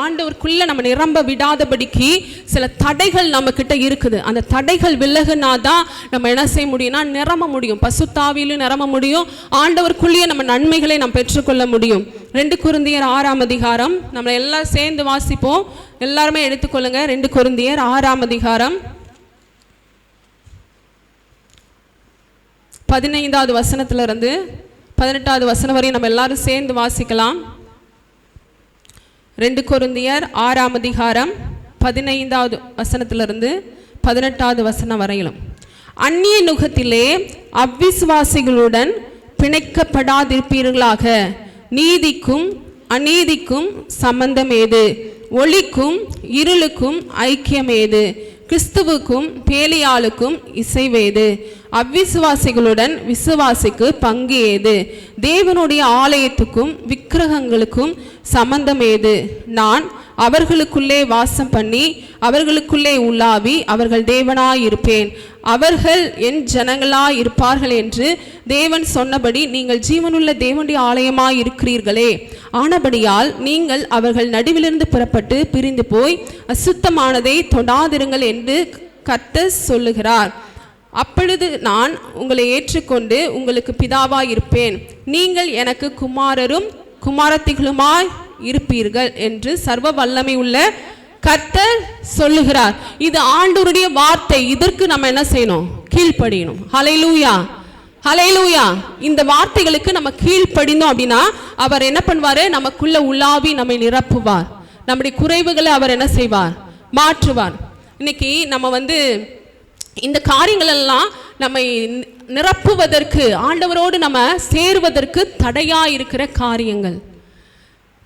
ஆண்டவருக்குள்ள நம்ம நிரம்ப விடாதபடிக்கு சில தடைகள் நம்ம கிட்ட இருக்குது. அந்த தடைகள் விலகுனா தான் நம்ம என்ன செய்ய முடியும்னா நிரம்ப முடியும், பசுத்தாவியிலும் நிரம்ப முடியும், ஆண்டவருக்குள்ளேயே நம்ம நன்மைகளை நாம் பெற்றுக்கொள்ள முடியும். 2 கொரிந்தியர் 6ஆம் அதிகாரம் நம்ம எல்லாம் சேர்ந்து வாசிப்போம், எல்லாருமே எடுத்துக்கொள்ளுங்க. 2 கொரிந்தியர் 6ஆம் அதிகாரம் 15வது வசனத்திலிருந்து 18வது வசனம் வரையும் நம்ம எல்லாரும் சேர்ந்து வாசிக்கலாம். 2 கொரிந்தியர் 6ஆம் அதிகாரம் 15வது வசனத்திலிருந்து 18வது வசனம் வரையிலும். அந்நிய நுகத்திலே அவ்விசுவாசிகளுடன் பிணைக்கப்படாதிருப்பீர்களாக. நீதிக்கும் அநீதிக்கும் சம்பந்தம் ஏது? ஒளிக்கும் இருளுக்கும் ஐக்கியம் ஏது? கிறிஸ்துவுக்கும் பேலியாளுக்கும் இசைவேது? அவ்விசுவாசிகளுடன் விசுவாசிக்கு பங்கு ஏது? தேவனுடைய ஆலயத்துக்கும் விக்கிரகங்களுக்கும் சம்பந்தம் ஏது? நான் அவர்களுக்குள்ளே வாசம் பண்ணி அவர்களுக்குள்ளே உலாவி அவர்கள் தேவனாயிருப்பேன், அவர்கள் என் ஜனங்களாய் இருப்பார்கள் என்று தேவன் சொன்னபடி நீங்கள் ஜீவனுள்ள தேவனுடைய ஆலயமாய் இருக்கிறீர்களே. ஆனபடியால் நீங்கள் அவர்கள் நடுவிலிருந்து புறப்பட்டு பிரிந்து போய் அசுத்தமானதை தொடாதிருங்கள் என்று கர்த்தர் சொல்லுகிறார். அப்பொழுது நான் உங்களை ஏற்றுக்கொண்டு உங்களுக்கு பிதாவாய் இருப்பேன், நீங்கள் எனக்கு குமாரரும் குமாரத்திகளுமாய் இருப்பீர்கள் என்று சர்வ வல்லமை உள்ள கர்த்தர் சொல்லுகிறார். இது ஆண்டவருடைய வார்த்தை. இதற்கு நம்ம என்ன செய்யணும்? கீழ்ப்படியணும். ஹல்லேலூயா, ஹல்லேலூயா. இந்த வார்த்தைகளுக்கு நம்ம கீழ்ப்படினோம் அப்படின்னா அவர் என்ன பண்ணுவாரு? நமக்குள்ள உலாவி நம்மை நிரப்புவார். நம்முடைய குறைவுகளை அவர் என்ன செய்வார்? மாற்றுவார். இன்னைக்கு நம்ம இந்த காரியங்கள் எல்லாம் நம்மை நிரப்புவதற்கு, ஆண்டவரோடு நம்ம சேருவதற்கு தடையா இருக்கிற காரியங்கள்.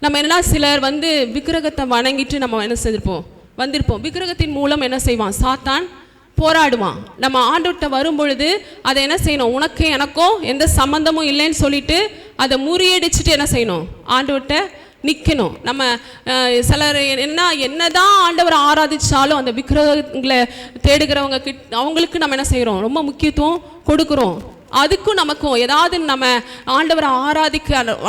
நம்ம என்ன, சிலர் விக்கிரகத்தை வணங்கிட்டு நம்ம என்ன செய்திருப்போம், வந்திருப்போம். விக்கிரகத்தின் மூலம் என்ன செய்வான்? சாத்தான் போராடுவான். நம்ம ஆண்டவர்கிட்ட வரும்பொழுது அதை என்ன செய்யணும்? உனக்கு எனக்கும் எந்த சம்பந்தமும் இல்லைன்னு சொல்லிட்டு அதை முறியடிச்சுட்டு என்ன செய்யணும்? ஆண்டவர்கிட்ட நிற்கணும். நம்ம சிலர் என்னதான் ஆண்டவரை ஆராதிச்சாலும் அந்த விக்கிரகங்களை தேடுகிறவங்க அவங்களுக்கு நம்ம என்ன செய்கிறோம்? ரொம்ப முக்கியத்துவம் கொடுக்குறோம். அதுக்கும் நமக்கும் ஏதாவது நம்ம ஆண்டவரை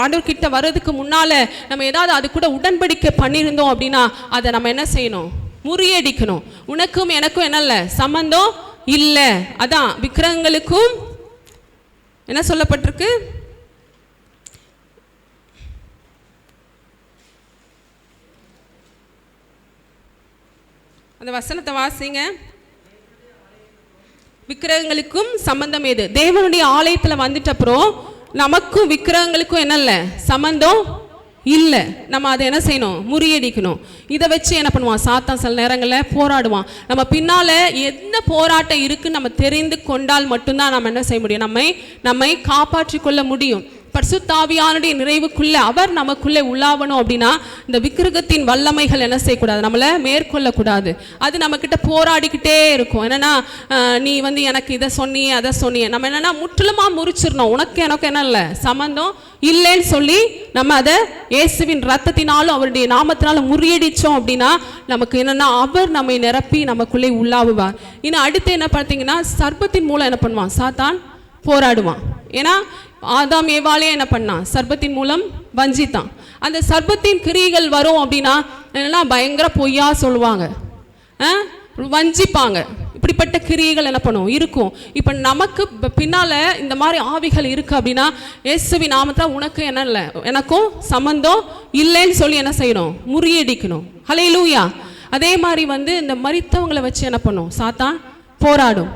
ஆண்டவர்கிட்ட வர்றதுக்கு முன்னால் நம்ம ஏதாவது அது கூட உடன்படிக்கை பண்ணியிருந்தோம் அப்படின்னா அதை நம்ம என்ன செய்யணும்? முறியடிக்கணும். உனக்கும் எனக்கும் என்னல்ல சம்பந்தம் இல்லை. அதான் விக்கிரகங்களுக்கும் என்ன சொல்லப்பட்டிருக்கு? அந்த வசனத்தை வாசிங்க. விக்கிரகங்களுக்கும் சம்பந்தம் ஏது? தேவனுடைய ஆலயத்தில் வந்துட்ட அப்புறம் நமக்கும் விக்கிரகங்களுக்கும் என்னல்ல சம்பந்தம் இல்லை. நம்ம அதை என்ன செய்யணும்? முறியடிக்கணும். இதை வச்சு என்ன பண்ணுவான்? சாத்தான் சில நேரங்களில் போராடுவான். நம்ம பின்னால் என்ன போராட்டம் இருக்குன்னு நம்ம தெரிந்து கொண்டால் மட்டும்தான் நம்ம என்ன செய்ய முடியும்? நம்மை காப்பாற்றி கொள்ள முடியும். பரிசுத்த ஆவியானுடைய நிறைவுக்குள்ளே அவர் நமக்குள்ளே உலாவணும் அப்படின்னா இந்த விக்கிரகத்தின் வல்லமைகள் என்ன செய்யக்கூடாது? நம்மளை மேற்கொள்ளக்கூடாது. அது நம்மக்கிட்ட போராடிக்கிட்டே இருக்கும். என்னென்னா நீ எனக்கு இதை சொன்னியே அதை சொன்னியே, நம்ம என்னென்னா முற்றிலுமாக முறிச்சிடணும். உனக்கு எனக்கு என்ன இல்லை சம்பந்தம் இல்லைன்னு சொல்லி நம்ம அதை இயேசுவின் ரத்தத்தினாலும் அவருடைய நாமத்தினாலும் முறியடித்தோம் அப்படின்னா நமக்கு என்னென்னா அவர் நம்மை நிரப்பி நமக்குள்ளே உள்ளாவுவார். இன்னும் அடுத்து என்ன பார்த்தீங்கன்னா சர்ப்பத்தின் மூலம் என்ன பண்ணுவான்? சாத்தான் போராடுவான். ஏன்னா ஆதாம் ஏவாளே என்ன பண்ணான்? சர்ப்பத்தின் மூலம் வஞ்சித்தான். அந்த சர்ப்பத்தின் கிரியைகள் வரும் அப்படின்னா என்னன்னா பயங்கர பொய்யா சொல்லுவாங்க, வஞ்சிப்பாங்க. இப்படிப்பட்ட கிரியைகள் என்ன பண்ணும்? இருக்கும். இப்போ நமக்கு பின்னால் இந்த மாதிரி ஆவிகள் இருக்குது அப்படின்னா இயேசுவின் நாமத்தில் உனக்கு என்ன இல்லை எனக்கும் சம்பந்தம் இல்லைன்னு சொல்லி என்ன செய்யணும்? முறியடிக்கணும். ஹல்லேலூயா. அதே மாதிரி இந்த மரித்தவங்களை வச்சு என்ன பண்ணும்? சாத்தான் போராடும்.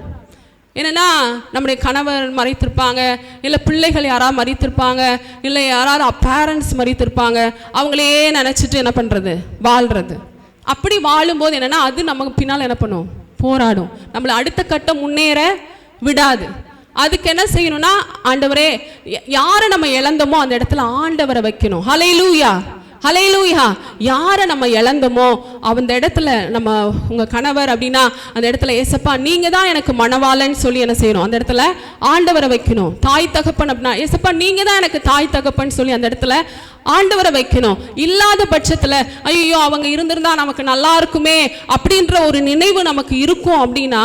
என்னென்னா நம்முடைய கணவர் மறித்திருப்பாங்க, இல்லை பிள்ளைகள் யாராவது மறித்திருப்பாங்க, இல்லை யாராவது பேரண்ட்ஸ் மறித்திருப்பாங்க. அவங்களே நினச்சிட்டு என்ன பண்ணுறது? வாழ்கிறது. அப்படி வாழும்போது என்னென்னா அது நமக்கு பின்னால் என்ன பண்ணும்? போராடும். நம்மளை அடுத்த கட்டம் முன்னேற விடாது. அதுக்கு என்ன செய்யணும்னா ஆண்டவரே, யாரை நம்ம இழந்தோமோ அந்த இடத்துல ஆண்டவரை வைக்கணும். ஹல்லேலூயா, ஹல்லேலூயா. யாரை நம்ம இழந்தோமோ அந்த இடத்துல நம்ம உங்கள் கணவர் அப்படின்னா அந்த இடத்துல ஏசப்பா நீங்கள் தான் எனக்கு மணவாளன்னு சொல்லி என்ன செய்யணும்? அந்த இடத்துல ஆண்டவரை வைக்கணும். தாய் தகப்பன் அப்படின்னா ஏசப்பா நீங்கள் தான் எனக்கு தாய் தகப்பன்னு சொல்லி அந்த இடத்துல ஆண்டவரை வைக்கணும். இல்லாத பட்சத்தில் ஐயோ அவங்க இருந்திருந்தா நமக்கு நல்லா இருக்குமே அப்படின்ற ஒரு நினைவு நமக்கு இருக்கும் அப்படின்னா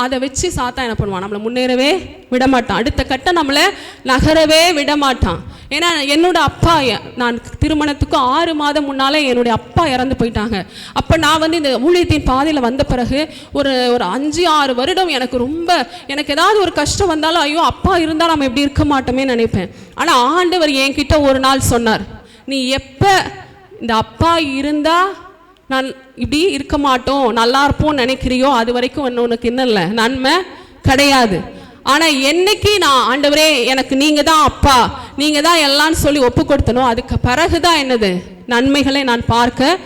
அதை வச்சு சாத்தான் என்ன பண்ணுவான்? நம்மளை முன்னேறவே விடமாட்டான். அடுத்த கட்டம் நம்மளை நகரவே விடமாட்டான். ஏன்னா என்னோட அப்பா, நான் திருமணத்துக்கு 6 மாதம் முன்னாலே என்னுடைய அப்பா இறந்து போயிட்டாங்க. அப்போ நான் இந்த ஊழியத்தின் பாதையில் வந்த பிறகு ஒரு 5-6 வருடம் எனக்கு ஏதாவது ஒரு கஷ்டம் வந்தாலும் ஐயோ அப்பா இருந்தால் நம்ம எப்படி இருக்க மாட்டோமே நினைப்பேன். ஆனால் ஆண்டவர் என்கிட்ட ஒரு நாள் சொன்னார், நீ எப்போ இந்த அப்பா இருந்தால் நான் இப்படி இருக்க மாட்டோம் நல்லா இருப்போம்னு நினைக்கிறியோ அது வரைக்கும் உனக்கு என்ன இல்லை நன்மை கிடையாது. ஆனால் என்னைக்கு நான் ஆண்டவரே எனக்கு நீங்கள் தான் அப்பா, நீங்கள் தான் எல்லாம்னு சொல்லி ஒப்பு கொடுத்தனோ அதுக்கு பிறகுதான் என்னது நன்மைகளை நான் பார்க்க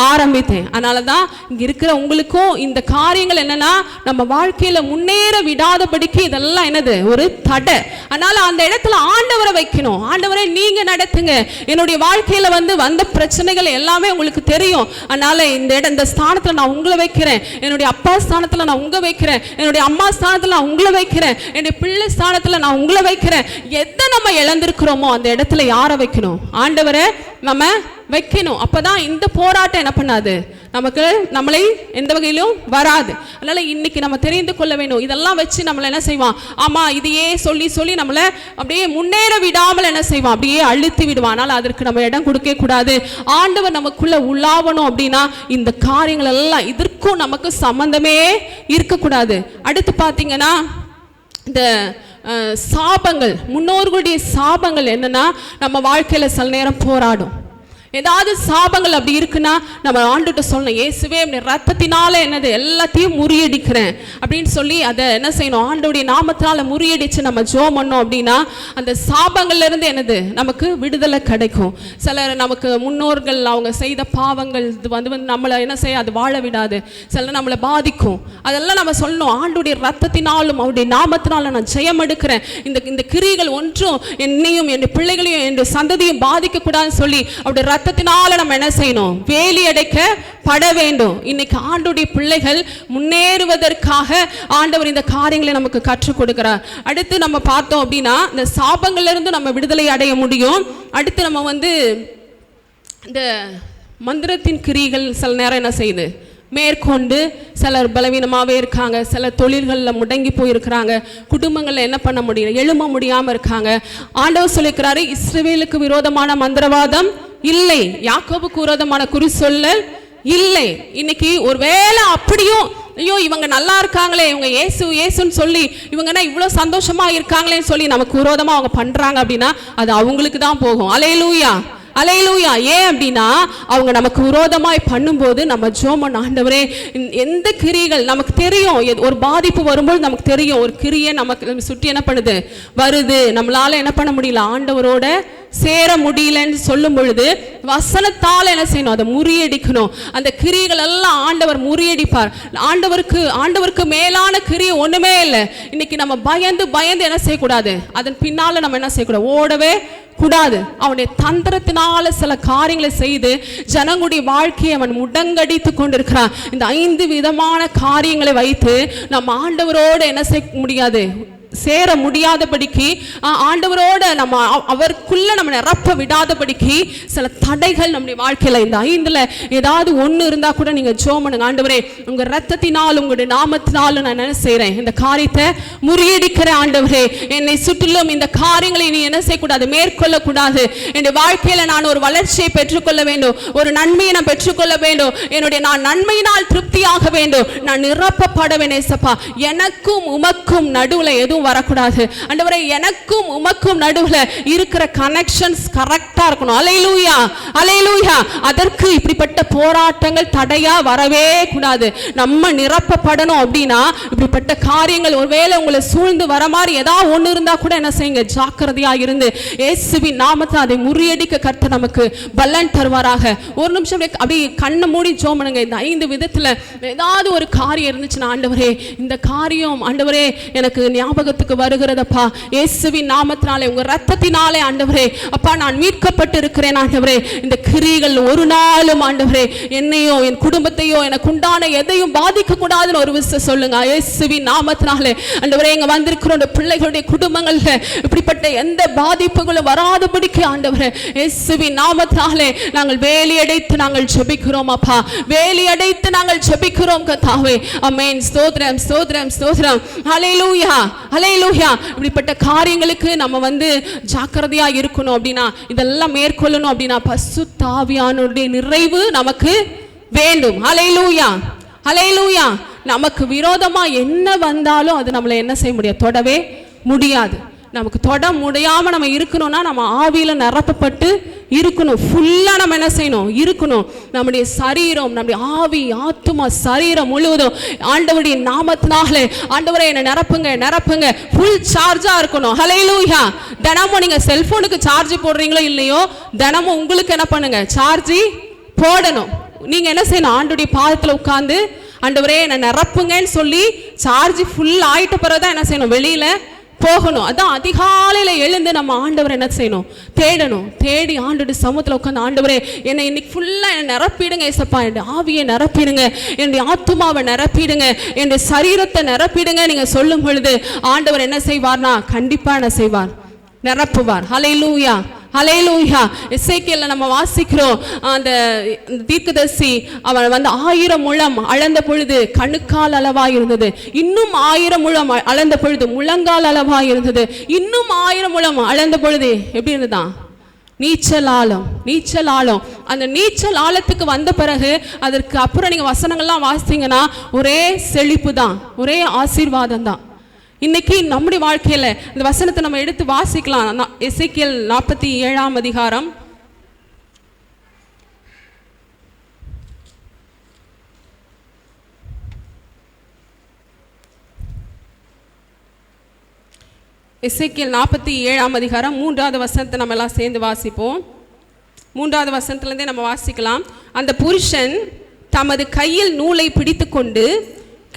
ஆரம்பித்தேன். அதனால தான் இங்கே இருக்கிற உங்களுக்கும் இந்த காரியங்கள் என்னன்னா நம்ம வாழ்க்கையில் முன்னேற விடாதபடிக்கு இதெல்லாம் என்னது ஒரு தடை. அதனால அந்த இடத்துல ஆண்டவரை வைக்கணும். ஆண்டவரை நீங்க நடத்துங்க. என்னுடைய வாழ்க்கையில் வந்த பிரச்சனைகள் எல்லாமே உங்களுக்கு தெரியும். அதனால இந்த ஸ்தானத்தில் நான் உங்களை வைக்கிறேன், என்னுடைய அப்பா ஸ்தானத்தில் நான் உங்களை வைக்கிறேன், என்னுடைய அம்மா ஸ்தானத்தில் நான் உங்களை வைக்கிறேன், என்னுடைய பிள்ளை ஸ்தானத்தில் நான் உங்களை வைக்கிறேன். எதை நம்ம இழந்திருக்கிறோமோ அந்த இடத்துல யாரை வைக்கணும்? ஆண்டவரை நம்ம வைக்கணும். அப்பதான் இந்த போராட்டம் என்ன பண்ணாது, நமக்கு நம்மளை எந்த வகையிலும் வராது. அதனால இன்னைக்கு நம்ம தெரிந்து கொள்ள வேண்டும். இதெல்லாம் வச்சு நம்மளை என்ன செய்வான், ஆமா இதையே சொல்லி சொல்லி நம்மளை அப்படியே முன்னேற விடாமல் என்ன செய்வான், அப்படியே அழுத்தி விடுவான். ஆனால் அதற்கு நம்ம இடம் கொடுக்க கூடாது. ஆண்டவர் நமக்குள்ள உள்ளாவணும் அப்படின்னா இந்த காரியங்கள் எல்லாம் இதற்கும் நமக்கு சம்பந்தமே இருக்கக்கூடாது. அடுத்து பார்த்தீங்கன்னா இந்த சாபங்கள், முன்னோர்களுடைய சாபங்கள் என்னன்னா நம்ம வாழ்க்கையில சில நேரம் போராடும். ஏதாவது சாபங்கள் அப்படி இருக்குன்னா நம்ம ஆண்டுகிட்ட சொல்லணும், இயேசுவே ரத்தத்தினால என்னது எல்லாத்தையும் முறியடிக்கிறேன் அப்படின்னு சொல்லி அதை என்ன செய்யணும், ஆண்டோடைய நாமத்தினால முறியடிச்சு நம்ம ஜெபம் பண்ணோம் அப்படின்னா அந்த சாபங்கள்ல இருந்து என்னது நமக்கு விடுதலை கிடைக்கும். சிலர் நமக்கு முன்னோர்கள் அவங்க செய்த பாவங்கள் இது வந்து நம்மளை என்ன செய்ய அது வாழ விடாது, சிலர் நம்மளை பாதிக்கும். அதெல்லாம் நம்ம சொல்லணும், ஆண்டுடைய ரத்தத்தினாலும் அவருடைய நாமத்தினால நான் ஜெயம் எடுக்கிறேன். இந்த கிரிகள் ஒன்றும் என்னையும் என் பிள்ளைகளையும் என் சந்ததியும் பாதிக்க கூடாதுன்னு சொல்லி அவருடைய ரத்தத்தினால நம்ம என்ன செய்யணும், வேலி அடைக்கப்பட வேண்டும். இன்னைக்கு ஆண்டவருடைய பிள்ளைகள் முன்னேறுவதற்காக ஆண்டவர் இந்த காரியங்களை நமக்கு கற்றுக் கொடுக்கிறார். அடுத்து நம்ம பார்த்தோம் அப்படின்னா இந்த சாபங்கள்ல இருந்து நம்ம விடுதலை அடைய முடியும். அடுத்து நம்ம வந்து இந்த மந்திரத்தின் கிரிகள் சில நேரம் என்ன செய்யுது மேற்கொண்டு சிலர் பலவீனமாகவே இருக்காங்க, சில தொழில்களில் முடங்கி போயிருக்கிறாங்க, குடும்பங்களில் என்ன பண்ண முடியல, எழும்ப முடியாமல் இருக்காங்க. ஆண்டவர் சொல்லியிருக்கிறாரு, இஸ்ரவேலுக்கு விரோதமான மந்திரவாதம் இல்லை, யாக்கோபுக்கு விரோதமான குறி சொல்லல் இல்லை. இன்னைக்கு ஒருவேளை அப்படியும் ஐயோ இவங்க நல்லா இருக்காங்களே, இவங்க இயேசு இயேசுன்னு சொல்லி இவங்கன்னா இவ்வளோ சந்தோஷமா இருக்காங்களேன்னு சொல்லி நமக்கு விரோதமாக அவங்க பண்றாங்க அப்படின்னா அது அவங்களுக்கு தான் போகும். அல்லேலூயா அல்லேலூயா. ஏன் அப்படின்னா அவங்க நமக்கு விரோதமாய் பண்ணும்போது நம்ம ஜெபம் பண்ண, ஆண்டவரே எந்த கிரிகள் நமக்கு தெரியும், ஒரு பாதிப்பு வரும்போது நமக்கு தெரியும் ஒரு கிரியை நமக்கு சுற்றி என்ன பண்ணுது வருது, நம்மளால என்ன பண்ண முடியல, ஆண்டவரோட சேர முடியலன்னு சொல்லும் பொழுது வசனத்தால் என்ன செய்யணும், அதை முறியடிக்கணும். அந்த கிரிகள் எல்லாம் ஆண்டவர் முறியடிப்பார். ஆண்டவருக்கு மேலான கிரியை ஒண்ணுமே இல்லை. இன்னைக்கு நம்ம பயந்து பயந்து என்ன செய்யக்கூடாது, அதன் பின்னால நம்ம என்ன செய்யக்கூடாது, ஓடவே கூடாது. அவனுடைய தந்திரத்தினால சில காரியங்களை செய்து ஜனங்களுடைய வாழ்க்கையை அவன் முடங்கடித்து கொண்டிருக்கிறான். இந்த 5 விதமான காரியங்களை வைத்து நம்ம ஆண்டவரோடு என்ன செய்ய முடியாது, சேர முடியாதபடிக்கு, ஆண்டவரோட நம்ம அவருக்குள்ள நம்ம நிரப்ப விடாதபடிக்கு சில தடைகள் நம்முடைய வாழ்க்கையில இந்த 5ல ஏதாவது ஒன்று இருந்தா கூட நீங்க ஜெபம் பண்ணுங்க, ஆண்டவரே உங்க ரத்தத்தினால் உங்களுடைய நாமத்தினாலும் நான் என்ன செய்யறேன், இந்த காரியத்தை முறியடிக்கிற ஆண்டவரே, என்னை சுற்றிலும் இந்த காரியங்களை நீ என்ன செய்யக்கூடாது, மேற்கொள்ள கூடாது. என்னுடைய வாழ்க்கையில நான் ஒரு வளர்ச்சியை பெற்றுக்கொள்ள வேண்டும், ஒரு நன்மையை நான் பெற்றுக்கொள்ள வேண்டும், என்னுடைய நான் நன்மையினால் திருப்தியாக வேண்டும், நான் நிரப்பப்பட வேண்டும். எனக்கும் உமக்கும் நடுவுல எதுவும் வரக்கூடாது ஆண்டவரே, எனக்கும் உமக்கும் நடுவுல இருக்கிற கனெக்ஷன்ஸ் கரெக்டா இருக்கணும். அல்லேலூயா அல்லேலூயா. அதற்கு இப்படிப்பட்ட போராட்டங்கள் தடையா வரவே கூடாது. நம்ம நிரப்பப்படணும் அப்படின்னா இப்படிப்பட்ட காரியங்கள் ஒருவேளை உங்களை சூழ்ந்து வர மாதிரி ஏதாவது ஒன்று இருந்தா கூட என்ன செய்யுங்க, ஜாக்கிரதையா இருந்து இயேசுவின் நாமத்தை அதை முறியடிக்க கர்த்தர் நமக்கு பலன் தருவாராக. ஒரு நிமிஷம் அப்படி கண்ணை மூடி ஜெபம் பண்ணுங்க. இந்த 5 விதத்துல ஏதாவது ஒரு காரியம் இருந்துச்சுன்னா, ஆண்டவரே இந்த காரியம் ஆண்டவரே எனக்கு ஞாபகம் வருகிறதப்பா, இயேசுவின் நாமத்தினாலே உங்க ரத்தத்தினாலே ஆண்டவரே அப்பா நான் மீட்கப்பட்டு இருக்கிறேன் ஆண்டவரே. இந்த கிரிகள் ஒரு நாளும் ஆண்டவரே என்னையோ என் குடும்பத்தையோ எனக்கு உண்டான எதையும் பாதிக்க கூடாதுன்னு ஒரு விஷயம் சொல்லுங்க. இயேசுவின் நாமத்தினாலே ஆண்டவரே இங்க வந்திருக்கிற பிள்ளைகளுடைய குடும்பங்கள்ல இப்படிப்பட்ட எந்த பாதிப்புகளும் வராதபடிக்கு ஆண்டவரே இயேசுவின் நாமத்தினாலே நாங்கள் வேலி அடைத்து நாங்கள் ஜெபிக்கிறோம் அப்பா, வேலி அடைத்து நாங்கள் ஜெபிக்கிறோம் கர்த்தாவே. ஆமென். ஸ்தோத்திரம் ஸ்தோத்திரம் ஸ்தோத்திரம். ஹல்லேலூயா அல்லேலூயா. இப்படிப்பட்ட காரியங்களுக்கு நம்ம வந்து ஜாக்கிரதையா இருக்கணும் அப்படின்னா, இதெல்லாம் மேற்கொள்ளணும் அப்படின்னா பரிசுத்த ஆவியானவருடைய நிறைவு நமக்கு வேண்டும். அல்லேலூயா அல்லேலூயா. நமக்கு விரோதமா என்ன வந்தாலும் அது நம்மளை என்ன செய்ய முடியாது, தொடவே முடியாது. நமக்கு தொட முடியாம நம்ம இருக்கணும்னா நம்ம ஆவியில நிரப்பப்பட்டு இருக்கணும். ஃபுல்லா நம்ம என்ன செய்யணும், இருக்கணும். நம்முடைய சரீரம், நம்முடைய ஆவி, ஆத்துமா, சரீரம் முழுவதும் ஆண்டவருடைய நாமத்தினாலே ஆண்டவரே என்ன நிரப்புங்க நிரப்புங்க, ஃபுல் சார்ஜா இருக்கணும். ஹல்லேலூயா. தினமும் நீங்க செல்போனுக்கு சார்ஜ் போடுறீங்களோ இல்லையோ, தினமும் உங்களுக்கு என்ன பண்ணுங்க, சார்ஜ் போடணும். நீங்க என்ன செய்யணும், ஆண்டவருடைய பாதத்துல உட்கார்ந்து ஆண்டவரே என்ன நிரப்புங்கன்னு சொல்லி சார்ஜ் ஃபுல் ஆயிட்ட பிறகுதான் என்ன செய்யணும், வெளியில போகணும். அதான் அதிகாலையில எழுந்து நம்ம ஆண்டவரை என்ன செய்யணும், தேடணும். தேடி ஆண்டோட சமூகத்தில் உட்காந்து ஆண்டவரே என்னை இன்னைக்கு ஃபுல்லா என்ன நிரப்பிடுங்க ஏசப்பா, என்னுடைய ஆவியை நிரப்பிடுங்க, என்னுடைய ஆத்துமாவை நிரப்பிடுங்க, என்னுடைய சரீரத்தை நிரப்பிடுங்க நீங்க சொல்லும் பொழுது ஆண்டவர் என்ன செய்வார்னா கண்டிப்பா என்ன செய்வார், நிரப்புவார். ஹல்லேலூயா ஹல்லேலூயா. எசேக்கியேல்ல நம்ம வாசிக்கிறோம், அந்த தீர்க்கதரிசி அவன் வந்து 1000 முழம் அளந்த பொழுது கணுக்கால் அளவாய் இருந்தது. இன்னும் 1000 முழம் அளந்த பொழுது முழங்கால் அளவாய் இருந்தது. இன்னும் 1000 முழம் அளந்த பொழுது எப்படி இருந்ததான்? நீச்சல் ஆழம். அந்த நீச்சல் ஆழத்துக்கு வந்த பிறகு அதற்கு அப்புறம் நீங்க வசனங்கள்லாம் வாசித்தீங்கன்னா ஒரே செழிப்பு தான், ஒரே ஆசீர்வாதம் தான். இன்னைக்கு நம்முடைய வாழ்க்கையில இந்த வசனத்தை நம்ம எடுத்து வாசிக்கலாம். எசேக்கியேல் 47ஆம் அதிகாரம். எசேக்கியேல் 47ஆம் அதிகாரம் 3வது வசனத்தை நம்ம எல்லாம் சேர்ந்து வாசிப்போம். 3வது வசனத்திலிருந்தே நம்ம வாசிக்கலாம். அந்த புருஷன் தமது கையில் நூலை பிடித்து கொண்டு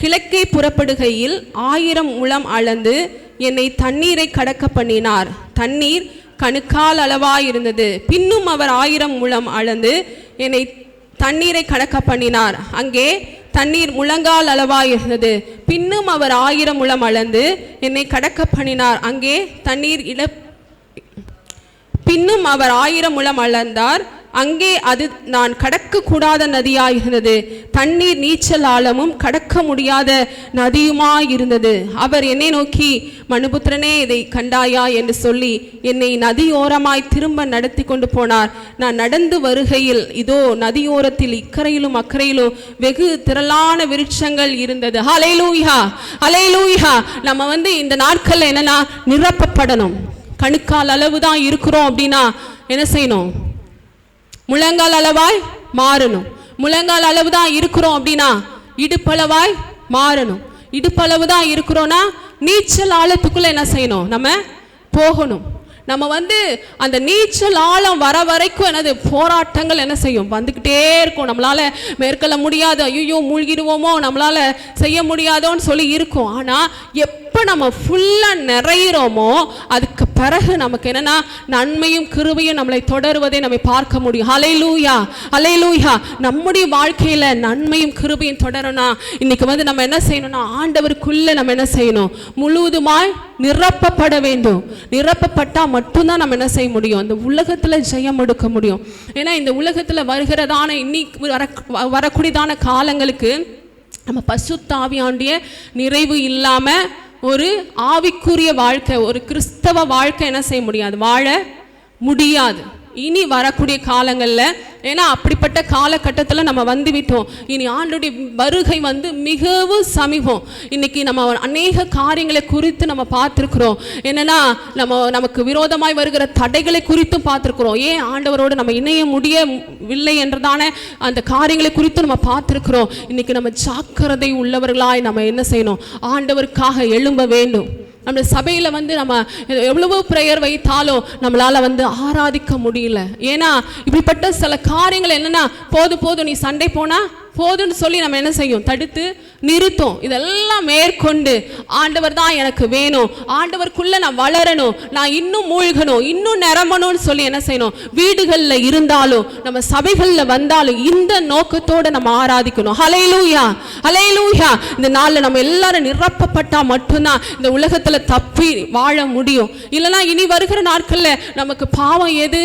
கிழக்கே புறப்படுகையில் 1000 முழம் அளந்து என்னை தண்ணீரை கடக்க பண்ணினார். தண்ணீர் கணுக்கால் அளவாயிருந்தது. பின்னும் அவர் 1000 முழம் அளந்து என்னை தண்ணீரை கடக்க பண்ணினார். அங்கே தண்ணீர் முழங்கால் அளவாயிருந்தது. பின்னும் அவர் 1000 முழம் அளந்து என்னை கடக்க பண்ணினார். அங்கே தண்ணீர் பின்னும் அவர் 1000 முழம் அளந்தார். அங்கே அது நான் கடக்க கூடாத நதியாயிருந்தது. தண்ணீர் நீச்சல் ஆழமும் கடக்க முடியாத நதியுமாயிருந்தது. அவர் என்னை நோக்கி, மனுபுத்திரனே, இதை கண்டாயா என்று சொல்லி என்னை நதியோரமாய் திரும்ப நடத்தி கொண்டு போனார். நான் நடந்து வருகையில் இதோ நதியோரத்தில் இக்கரையிலும் அக்கறையிலும் வெகு திரளான விருட்சங்கள் இருந்தது. ஹல்லேலூயா, ஹல்லேலூயா. நம்ம வந்து இந்த நாட்கள்ல என்னன்னா நிரப்பப்படணும். கணுக்கால் அளவு தான் இருக்கிறோம் அப்படின்னா என்ன செய்யணும்? முழங்கால் அளவாய் மாறணும். முழங்கால் அளவு தான் இருக்கிறோம் அப்படின்னா இடுப்பளவாய் மாறணும். இடுப்பளவு தான் இருக்கிறோம்னா நீச்சல் ஆழத்துக்குள்ள என்ன செய்யணும்? நம்ம போகணும். நம்ம வந்து அந்த நீச்சல் ஆழம் வர வரைக்கும் என்னது போராட்டங்கள் என்ன செய்யும்? வந்துக்கிட்டே இருக்கும். நம்மளால மேற்கொள்ள முடியாது, ஐயோ மூழ்கிடுவோமோ, நம்மளால செய்ய முடியாதோன்னு சொல்லி இருக்கும். ஆனால் எப்போ நம்ம ஃபுல்லாக நிறையிறோமோ அதுக்கு பிறகு நமக்கு என்னன்னா நன்மையும் கிருபையும் நம்மளை தொடருவதை நம்ம பார்க்க முடியும். ஹல்லேலூயா, ஹல்லேலூயா. நம்முடைய வாழ்க்கையில் நன்மையும் கிருபையும் தொடரணும்னா இன்னைக்கு வந்து நம்ம என்ன செய்யணும்னா ஆண்டவருக்குள்ள நம்ம என்ன செய்யணும்? முழுவதுமாய் நிரப்பப்பட வேண்டும். நிரப்பப்பட்டால் மட்டும்தான் நம்ம என்ன செய்ய முடியும்? இந்த உலகத்தில் ஜெயம் எடுக்க முடியும். ஏன்னா இந்த உலகத்தில் வருகிறதான இன்னைக்கு வரக்கூடியதான காலங்களுக்கு நம்ம பரிசுத்த ஆவியானுடைய நிறைவு இல்லாமல் ஒரு ஆவிக்குரிய வாழ்க்கை, ஒரு கிறிஸ்தவ வாழ்க்கை என்ன செய்ய முடியாது? வாழ முடியாது இனி வரக்கூடிய காலங்களில். ஏன்னா அப்படிப்பட்ட காலகட்டத்தில் நம்ம வந்துவிட்டோம். இனி ஆண்டுடைய வருகை வந்து மிகவும் சமீபம். இன்னைக்கு நம்ம அநேக காரியங்களை குறித்து நம்ம பார்த்துருக்குறோம். என்னன்னா நமக்கு விரோதமாய் வருகிற தடைகளை குறித்தும் பார்த்துருக்குறோம். ஏன் ஆண்டவரோடு நம்ம இணைய முடியவில்லை என்றதான அந்த காரியங்களை குறித்து நம்ம பார்த்துருக்குறோம். இன்னைக்கு நம்ம ஜாக்கிரதை உள்ளவர்களாய் நம்ம என்ன செய்யணும்? ஆண்டவருக்காக எழும்ப வேண்டும். நம்ம சபையில் வந்து நம்ம எவ்வளவோ ப்ரேயர் வைத்தாலும் நம்மளால் வந்து ஆராதிக்க முடியல. ஏன்னா இப்படிப்பட்ட சில காரியங்கள் என்னென்னா போதும் நீ சண்டை போனால் போதுன்னு சொல்லி நம்ம என்ன செய்யும்? தடுத்து நிறுத்தும். இதெல்லாம் மேற்கொண்டு ஆண்டவர் தான் எனக்கு வேணும், ஆண்டவருக்குள்ள நான் வளரணும், நான் இன்னும் மூழ்கணும், இன்னும் நிரம்பணும்னு சொல்லி என்ன செய்யணும்? வீடுகளில் இருந்தாலும் நம்ம சபைகளில் வந்தாலும் இந்த நோக்கத்தோடு நம்ம ஆராதிக்கணும். ஹல்லேலூயா, ஹல்லேலூயா. இந்த நாளில் நம்ம எல்லாரும் நிரப்பப்பட்டால் மட்டும்தான் இந்த உலகத்தில் தப்பி வாழ முடியும். இல்லைனா இனி வருகிற நாட்களில் நமக்கு பாவம் எது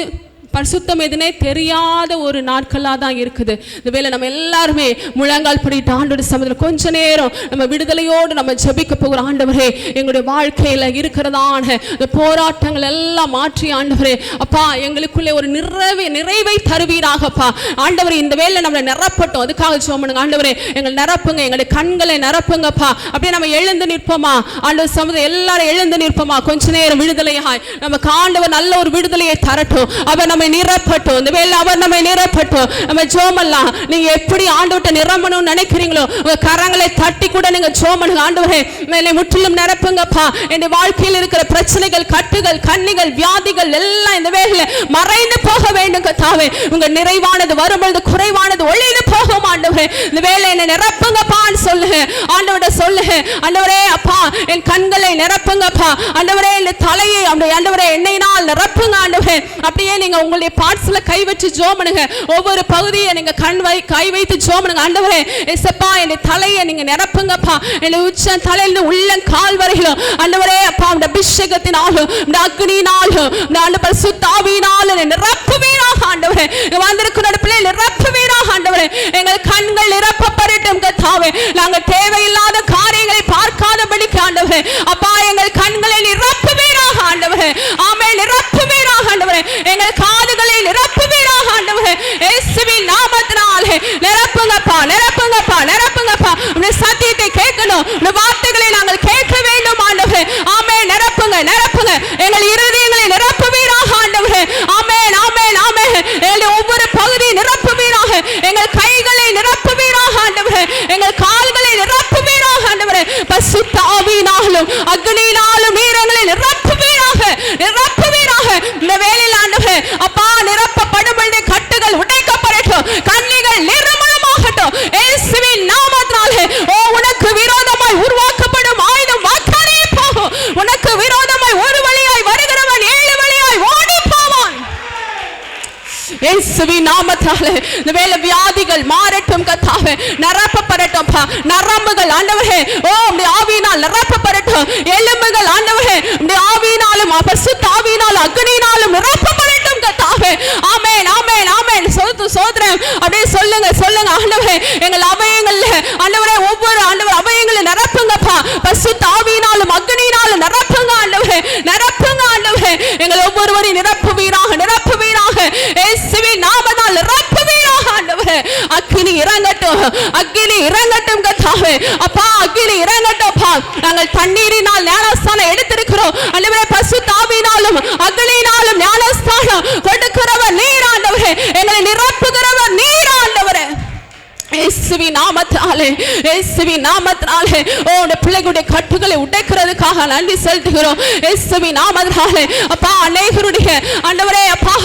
பரிசுத்தம் எதுனே தெரியாத ஒரு நாட்களாக தான் இருக்குது. இந்த வேளை நம்ம எல்லாருமே முழங்கால் படிட்டு ஆண்டோட சமூகத்தில் கொஞ்ச நேரம் நம்ம விடுதலையோடு நம்ம ஜெபிக்க போகிற ஆண்டவரே, எங்களுடைய வாழ்க்கையில் இருக்கிறதான இந்த போராட்டங்கள் எல்லாம் மாற்றி ஆண்டவரே அப்பா எங்களுக்குள்ளே ஒரு நிறைவை தருவீராகப்பா. ஆண்டவரே இந்த வேளை நம்மளை நிரப்பட்டோம், அதுக்காக ஜெபம் பண்ணுங்க. ஆண்டவரே எங்களை நிரப்புங்க, எங்களுடைய கண்களை நிரப்புங்கப்பா. அப்படியே நம்ம எழுந்து நிற்போமா? ஆண்டவர் சமூகத்தில் எல்லாரும் எழுந்து நிற்போமா? கொஞ்ச நேரம் விடுதலையாய் நமக்கு ஆண்டவர் நல்ல ஒரு விடுதலையை தரட்டும். அவர் நம்மை நிரப்பட்டும். இந்த வேளை அவர் நம்மை நிரப்பட்டும். நம்ம ஜெபமெல்லாம் நீங்க எப்படி ஆண்டவர்ட்ட நிரம்பணும்னு நினைக்கிறீங்களோ உங்க கரங்களை தட்டி கூட நீங்க ஜெபம் பண்ணுங்க. ஆண்டவரே என்னை முற்றிலும் நிரப்புங்கப்பா. என் வாழ்க்கையில் இருக்கிற பிரச்சனைகள், கட்டுகள், கண்ணிகள், வியாதிகள் எல்லாம் இந்த வேளையில மறைந்து போக வேண்டும் கர்த்தாவே. உங்க நிறைவானது வரும்பொழுது குறைவானது ஒளிந்து போகும் ஆண்டவரே. இந்த வேளை என்னை நிரப்புங்கப்பான்னு சொல்லுங்க. ஆண்டவரே சொல்லுங்க, ஆண்டவரே அப்பா என் கண்களை நிரப்புங்கப்பா. ஆண்டவரே என் தலையை ஆண்டவரே எண்ணெயினால் நிரப்புங்க ஆண்டவரே. அப்படியே நீங்க உங்களுடைய பார்ட்ஸ்ல கை வச்சு ஜெபம் பண்ணுங்க. ஒவ்வொரு பகுதியை நீங்க கை வைத்து ஜெபம் பண்ணுங்க. ஆண்டவரே இயேசப்பா என்னுடைய தலையை நீங்க நிரப்புங்கப்பா. என்னுடைய உச்ச தலையில உள்ள கால் வரையிலும் ஆண்டவரே அப்பா இந்த அபிஷேகத்தினாலும் இந்த அக்னியினாலும் இந்த ஆண்டு பரிசுத்த ஆவியினாலும் நிரப்புவீராக ஆண்டவரே. வந்திருக்கிற பிள்ளைகளை நிரப்புவீராக ஆண்டவரே. எங்கள் கண்கள் நிரப்பப்படட்டும் கர்த்தாவே. நாங்கள் தேவையில்லாத காரியங்களை பார்க்காதபடிக்கு ஆண்டவரே அப்பா எங்கள் கண்களை நிரப்புவீராக ஆண்டவரே. ஆமென். நிரப்புவீராக ஆண்டவரே. எங்கள் காதுகளை நிரப்புவீராக ஆண்டவரே. இயேசுவின் நாமத்தினாலே நிரப்புங்கப்பா, நிரப்புங்கப்பா, நிரப்புங்கப்பா. உம்முடைய சத்தியத்தை கேட்கணும், உம்முடைய வார்த்தைகளை நாங்கள் கேட்க வேண்டும் ஆண்டவரே. ஆமென். நிரப்புங்க, நிரப்புங்க. எங்கள் இருதயங்களை நிரப்புவீராக ஆண்டவரே. ஆமென், ஆமென், ஆமென். எங்கள் ஒவ்வொரு பகுதியை நிரப்புவீராக. எங்கள் கைகளை நிரப்புவீராக ஆண்டவரே. எங்கள் கால்களை நிரப்புவீராக ஆண்டவரே. பரிசுத்த ஆவியினாலும் அக்னியினாலும் நீரங்களை நிரப்புவீராக, நிரப்புவீராக. இந்த வேளையில் ஆண்டவரே அப்பா நிரப்பப்படும்படி கட்டுகள் உடைக்கப்படட்டும், கண்ணிகள் நிர்மூலமாகட்டும் இயேசுவின் நாமத்தினாலே. ஓ உனக்கு விரோதமாய் உருவாக்கப்படும் ஆயுதம் வாக்காலே போகும். உனக்கு விரோதமாய் ஒரு வழியாய் வருகிறவன் 7 வழியாய் ஓடி போவான் இயேசுவின் நாமத்தினாலே. இந்த வேளை வியாதிகள் மாறட்டும் கர்த்தாவே, நிரப்பப்படட்டும். நரம்புகள் ஆண்டவரே ஓ உம்முடைய ஆவியினால் நிரப்பப்படட்டும். எலும்புகள் ஆண்டவரே உம்முடைய ஆவியினாலும் பரிசுத்த ஆவியினாலும் அக்னியினாலும் நிரப்பப்படட்டும் கர்த்தாவே. ஆமென், ஆமென், ஆமென். சோதரம் அப்படியே சொல்லுங்க, சொல்லுங்க ஆண்டவரே. எங்கள் அவயங்கள்ல ஆண்டவரே ஒவ்வொரு ஆண்டவர் அவயங்களை நிரப்புங்கப்பா. பரிசுத்த ஆவியினாலும் அக்னியினாலும் நிரப்புங்க ஆண்டவரே, நிரப்புங்க ஆண்டவரே. எங்கள் ஒவ்வொருவரையும் நிரப்புவீராக, நிரப்புவீராக இயேசுவின் நாமத்தால் நிரப்புவீராக ஆண்டவரே. அக்கினி இறங்கட்டும், அக்கினி இறங்கட்டும் கர்த்தாவே. அப்பா அக்கினி இறங்கட்டும்ப்பா. நாங்கள் தண்ணீரினால் ஞானஸ்தானம் எடுத்திருக்கிறோம் ஆண்டவரே. பரிசுத்த ஆவியினாலும் அக்னியினாலும் ஞானஸ்தானம் கொடுக்கிறவர் நீர் ஆண்டவரே. எங்களை நிரப்புகிறவர் நீர் ஆண்டவரே. இயேசுவின் நாமத்தினாலே, இயேசுவின் நாமத்தினாலே ஓ இந்த பிள்ளைகளுடைய கட்டுகளை உடைக்கிறதுக்காக நன்றி செலுத்துகிறோம் இயேசுவின் நாமத்தினாலே. அப்பா அநேகருடைய ஆண்டவரே அப்பா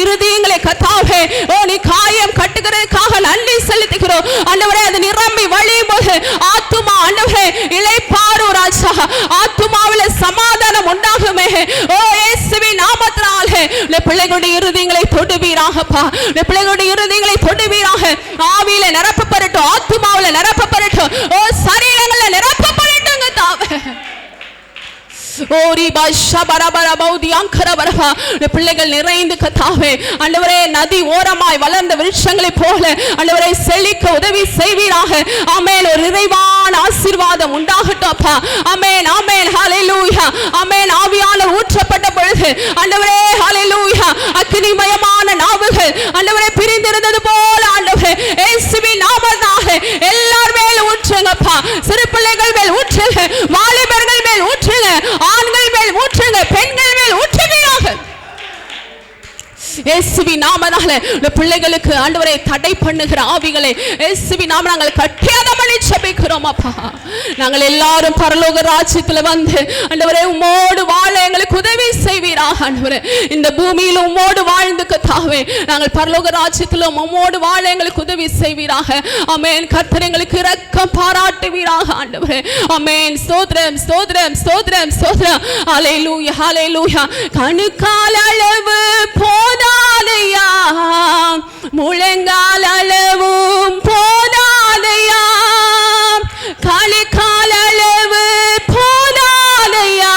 இருதயங்களை கர்த்தாவே ஓ நீ காயம் கட்டுகிறதுக்காக நன்றி செலுத்துகிறோம் ஆண்டவரே. அது நிரம்பி வழியும் போது ஆத்துமா ஆண்டவரே இளைப்பாறு ராஜா, ஆத்துமாவில சமாதானம் உண்டாகுமே. ஓ இயேசுவின் நாமத்தினாலே இந்த பிள்ளைகளுடைய இருதயங்களை தொடுவீராகப்பா. இந்த பிள்ளைகளுடைய இருதயங்களை தொடுவீராக. ஆவியில நிரப்பப்படட்டும், ஆத்துமாவுல நிரப்பப்படட்டும், ஓ சரீரங்கள்ல நிரப்பப்படட்டும் கர்த்தாவே. பிள்ளைகள் நிறைந்து கர்த்தாவே ஆண்டவரே நதி ஓரமாய் வளர்ந்த விருட்சங்களை போல ஆண்டவரே செழிக்க உதவி செய்வீராக. ஆமென். ஒரு நிறைவான ஆசீர்வாதம் உண்டாகட்டும் அப்பா. ஆமென், ஆமென். ஹல்லேலூயா. ஆமென். ஆவியானவர் ஊற்றப்பட்ட பொழுது ஆண்டவரே ஹல்லேலூயா அக்கினிமயமான நாவுகள் ஆண்டவரே பிரிந்திருந்தது போல ஆண்டவரே இயேசுவின் நாமத்தினாலே எல்லார் மேல் ஊற்றுங்கப்பா. சிறு பிள்ளைகள் மேல் ஊற்றுங்க, வாலிபர்கள் மேல் ஊற்றுங்க, ஆண்கள் மேல் ஊற்றுங்க, பெண்கள் மேல் ஊற்றுவீராக இயேசுவின் நாமத்தினாலே. இந்த பிள்ளைகளுக்கு ஆண்டவரே தடை பண்ணுகிற ஆவிகளை இயேசுவின் நாமத்தினாலே நாங்கள் கட்டியாதபடி ஜெபிக்கிறோம் அப்பா. நாங்கள் எல்லாரும் பரலோக ராஜ்யத்தில் வந்து ஆண்டவரே உம்மோடு வாழ எங்களுக்கு உதவி செய்வீராக ஆண்டவரே. இந்த பூமியில் உம்மோடு வாழ்ந்து கர்த்தாவே நாங்கள் பரலோக ராஜ்யத்தில் உம்மோடு வாழ எங்களுக்கு உதவி செய்வீராக. ஆமென். கர்த்தர் எங்களுக்கு இரக்கம் பாராட்டுவீராக ஆண்டவரே. ஆமென். ஸ்தோத்திரம், ஸ்தோத்திரம், ஸ்தோத்திரம், ஸ்தோத்திரம். ஹல்லேலூயா, ஹல்லேலூயா. கணுக்கால் அளவு போதாதையா, முழங்கால் அளவும் போதாதையா, கணுக்கால் அளவு போதாதையா,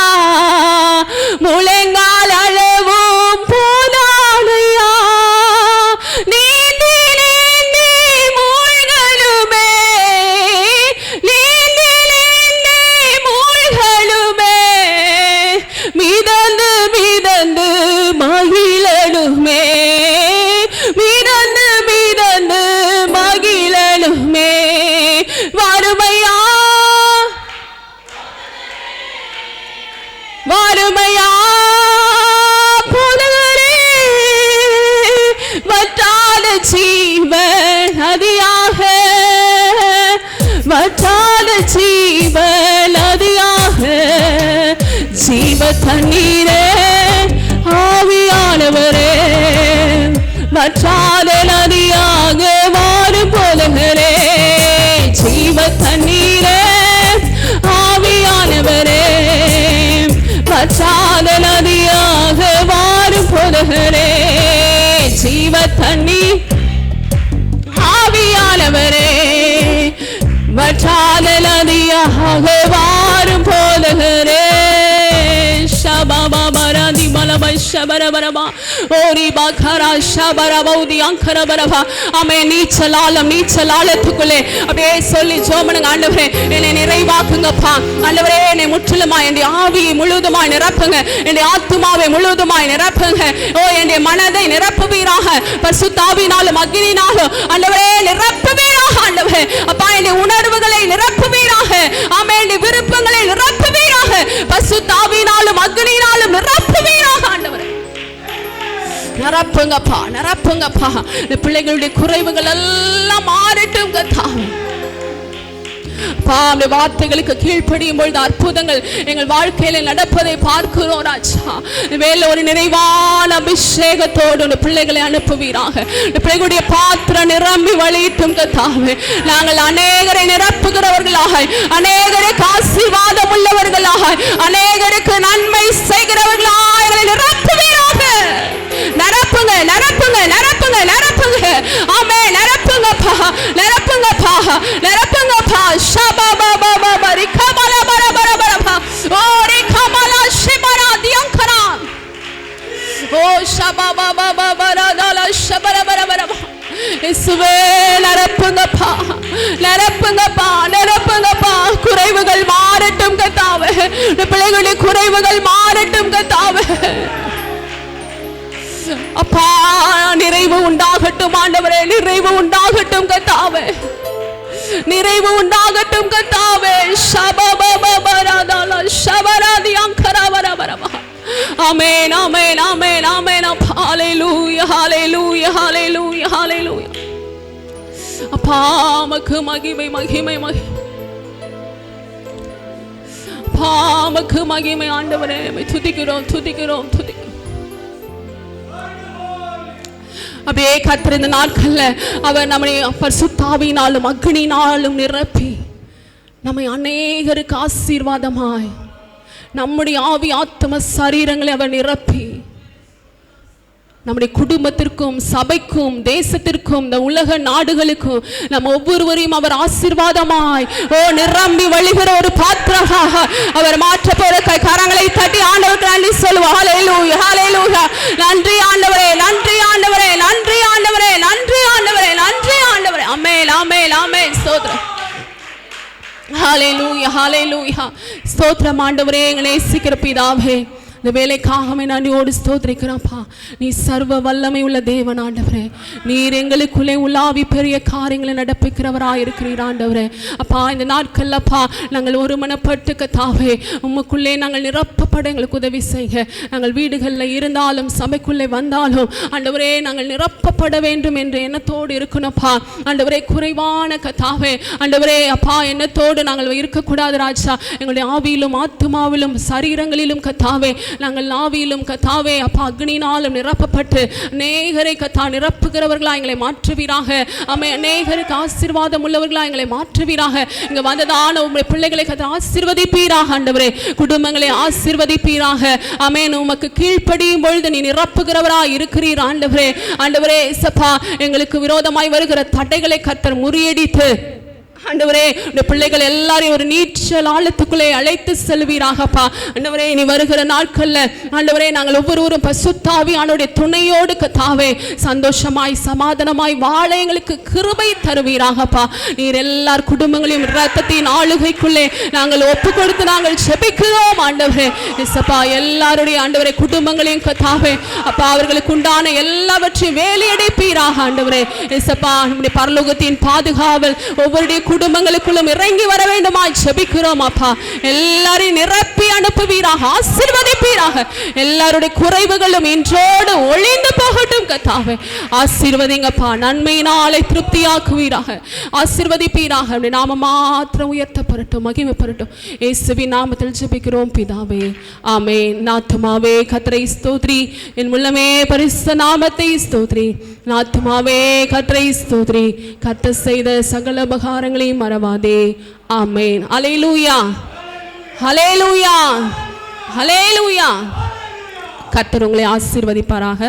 முழங்கால் அளவும் போதாதையா. நீந்தி நீந்தி மூழ்கலுமே, நீந்தி நீந்தி மூழ்கலுமே, மிதந்து மிதந்து மகிழலுமே, மிதந்து மிதந்து மகிழலுமே. வறுமையா வறுமையா புலரே வற்றாத ஜீவன் நதியாக, வற்றாத ஜீவன் நதியாக, ஜீவ தண்ணீரே ஆவியானவரே, வற்றாத நதியாக மாறும் போதகரே, ஜீவ தண்ணீரே ஆவியானவரே, வற்றாத நதியாக மாறும் போதகரே. வற்றாத நதியாக வாரும் போதகரே. ஷபபபரதி பலப ஷபரபரபா ஓரிபா கரா ஷபரபௌதி அங்கரபரபா. ஆமே, நீச்சலாலத்துக்குள்ளே அப்படியே சொல்லி ஜோமனுங்க. ஆண்டவரே, என்னை நிறைவாக்குங்கப்பா. ஆண்டவரே, என்னை முற்றிலுமா என்னுடைய ஆவியை முழுவதுமாய் நிரப்புங்க. என்னுடைய ஆத்துமாவை முழுவதுமாய் நிரப்புங்க. ஓ, என்னுடைய மனதை நிரப்புவீராக. பரிசுத்த ஆவியினாலும் அக்கினியினாலும் ஆண்டவரே நிரப்புவீராக. ஆண்டவரே அப்பா, என்னுடைய உணர்வுகளை நிரப்புவீராக. ஆமே, என்னுடைய விருப்பங்களை நிரப்புவீராக. பரிசுத்த ஆவியினாலும் அக்கினியினாலும் நிரப்புவீராக. ஆண்டவரே நிரப்புங்கப்பா, நிரப்புங்கப்பா. பிள்ளைகளுடைய குறைவுகள் எல்லாம் மாறட்டும் கர்த்தாவே. வார்த்தைகளுக்கு கீழ்ப்படியும் பொழுது அற்புதங்கள் எங்கள் வாழ்க்கையில நடப்பதை பார்க்கிறோம் ராஜா. வேலை ஒரு நிறைவான அபிஷேகத்தோடு பிள்ளைகளை அனுப்புவீராக. பிள்ளைகளுடைய பாத்திரம் நிரம்பி வழியிட்டும் கர்த்தாவே. நாங்கள் அநேகரை நிரப்புகிறவர்களாக, அநேகருக்கு ஆசீர்வாதம் உள்ளவர்களாக, அநேகருக்கு நன்மை செய்கிறவர்களாக எங்களை நிரப்புவீராக. நிரப்புங்க, நிரப்புங்க, நிரப்புங்க, நிரப்புங்க. ஆமே, நிரப்புங்கப்பா, நிரப்புங்கப்பா, நிரப்புங்கப்பா. ஷபபபபப ரிகமலபரபரபரபா ஓ ரிகமல ஷிபரா தியங்கரா ஓ ஷபபபபபரதல ஷபரபரபரபா. இயேசுவே, நிரப்புங்கப்பா, நிரப்புங்கப்பா, நிரப்புங்கப்பா. குறைவுகள் மாறட்டும் கர்த்தாவே. பிள்ளைகளுடைய குறைவுகள் மாறட்டும் கர்த்தாவே. அப்பா, நிறைவு உண்டாகட்டும் ஆண்டவரே, நிறைவு உண்டாகட்டும் கர்த்தாவே, நிறைவு உண்டாகட்டும் கர்த்தாவே. ஷபபபபரதல ஷபரதி அங்கரபரபரபா. ஆமென், ஆமென், ஆமென், ஆமென். ஹalleluya, ஹalleluya, ஹalleluya, ஹalleluya. அப்பா, உமக்கு மகிமை, மகிமை, மகிமை. அப்பா, உமக்கு மகிமை ஆண்டவரே. துதிக்கிறோம், துதிக்கிறோம், துதிக்கிறோம். அப்படியே கர்த்தர் இந்த நாட்கள்ல அவர் நம்மை பரிசுத்த ஆவியினாலும் அக்கினியினாலும் நிரப்பி நம்மை அநேகருக்கு ஆசீர்வாதமாய் நம்முடைய ஆவி ஆத்ம சரீரங்களை அவர் நிரப்பி நம்முடைய குடும்பத்திற்கும் சபைக்கும் தேசத்திற்கும் இந்த உலக நாடுகளுக்கும் நம்ம ஒவ்வொருவரையும் அவர் ஆசீர்வாதமாய் நிரம்பி வழிகிற ஒரு பாத்திரமாக அவர் மாற்ற போற கரங்களை தட்டி ஆண்டவருக்கு நன்றி சொல்லுவோம். ஹalleluya, ஹalleluya. நன்றி ஆண்டவரே, நன்றி ஆண்டவரே, நன்றி ஆண்டவரே, நன்றி ஆண்டவரே, நன்றி ஆண்டவரே. ஆமென், ஆமென், ஆமென். ஸ்தோத்திரம். ஹalleluya, ஹalleluya. ஸ்தோத்திரம் ஆண்டவரே. எங்களை நேசிக்கிற பிதாவே, இந்த வேலைக்காகவே நன்றியோடு ஸ்தோத்திரிக்கிறோம்ப்பா. நீ சர்வ வல்லமை உள்ள தேவன் ஆண்டவரே. நீர் எங்களுக்குள்ளே உலாவி பெரிய காரியங்களை நடப்பிக்கிறவராக இருக்கிறீர் ஆண்டவரே. அப்பா, இந்த நாட்கள்லப்பா நாங்கள் ஒருமனப்பட்டு கர்த்தாவே உமக்குள்ளே நாங்கள் நிரப்பப்பட எங்களுக்கு உதவி செய்ய. நாங்கள் வீடுகளில் இருந்தாலும் சபைக்குள்ளே வந்தாலும் ஆண்டவரே நாங்கள் நிரப்பப்பட வேண்டும் என்ற எண்ணத்தோடு இருக்கணும்ப்பா ஆண்டவரே. குறைவான கர்த்தாவே ஆண்டவரே அப்பா எண்ணத்தோடு நாங்கள் இருக்கக்கூடாது ராஜா. எங்களுடைய ஆவியிலும் ஆத்துமாவிலும் சரீரங்களிலும் கர்த்தாவே நாங்கள் ஆவியிலும் கர்த்தாவே அப்பா அக்னியினாலும் நிரப்பப்பட்டு அநேகரை கர்த்தா நிரப்புகிறவர்களாக எங்களை மாற்றுவீராக. அநேகருக்கு ஆசீர்வாதம் உள்ளவர்களாக எங்களை மாற்றுவீராக. இங்க வந்ததான உங்களுடைய பிள்ளைகளை கர்த்தா ஆசீர்வதிப்பீராக ஆண்டவரே. குடும்பங்களை ஆசீர்வதிப்பீராக. ஆமென். உமக்கு கீழ்ப்படியும் பொழுது நீ நிரப்புகிறவராக இருக்கிறீர் ஆண்டவரே. ஆண்டவரே சப்பா எங்களுக்கு விரோதமாய் வருகிற தடைகளை கர்த்தர் முறியடித்து ஆண்டவரே இந்த பிள்ளைகள் எல்லாரையும் ஒரு நீச்சல் ஆழத்துக்குள்ளே அழைத்து செல்வீராகப்பா. ஆண்டவரே நீ வருகிற நாட்கள்ல ஆண்டவரே நாங்கள் ஒவ்வொருவரும் பரிசுத்த ஆவியானவருடைய துணையோடு கர்த்தாவே சந்தோஷமாய் சமாதானமாய் வாழ எங்களுக்கு கிருபை தருவீராகப்பா. நீர் எல்லார் குடும்பங்களையும் இரத்தத்தின் ஆளுகைக்குள்ளே நாங்கள் ஒப்பு கொடுத்து நாங்கள் ஜெபிக்கிறோம் ஆண்டவரே. இயேசுப்பா எல்லாருடைய ஆண்டவரே குடும்பங்களையும் கர்த்தாவே அப்பா அவர்களுக்கு உண்டான எல்லாவற்றையும் வேலையடைப்பீராக ஆண்டவரே. இயேசுப்பா நம்முடைய பரலோகத்தின் பாதுகாவல் ஒவ்வொருடைய குடும்பங்களுக்குள்ளும் இறங்கி வர வேண்டுமா ஜெபிக்கிறோம் அப்பா. எல்லாரையும் நிரப்பி அனுப்புவீராக, ஆசீர்வதிப்பீராக. எல்லாருடைய குறைவுகளும் இன்றோடு ஒளிந்து போகட்டும் கர்த்தாவே. ஆசீர்வதிங்கப்பா. நன்மையினாலே திருப்தியாக்குவீராக, ஆசீர்வதிப்பீராக. அப்படி நாம மாத்திரம் உயர்த்தப்படட்டும், மகிமைப்படட்டும். இயேசுவின் நாமத்தில் ஜெபிக்கிறோம் பிதாவே, ஆமென். ஆத்துமாவே கர்த்தரை ஸ்தோத்திரி, என் உள்ளமே பரிசுத்த நாமத்தை ஸ்தோத்திரி. ஆத்துமாவே கர்த்தரை ஸ்தோத்திரி, கர்த்தர் செய்த சகல உபகாரங்களையும் மறவாதே. ஆமென். ஹல்லேலூயா, ஹல்லேலூயா, ஹல்லேலூயா. கர்த்தர் உங்களை ஆசீர்வதிப்பாராக.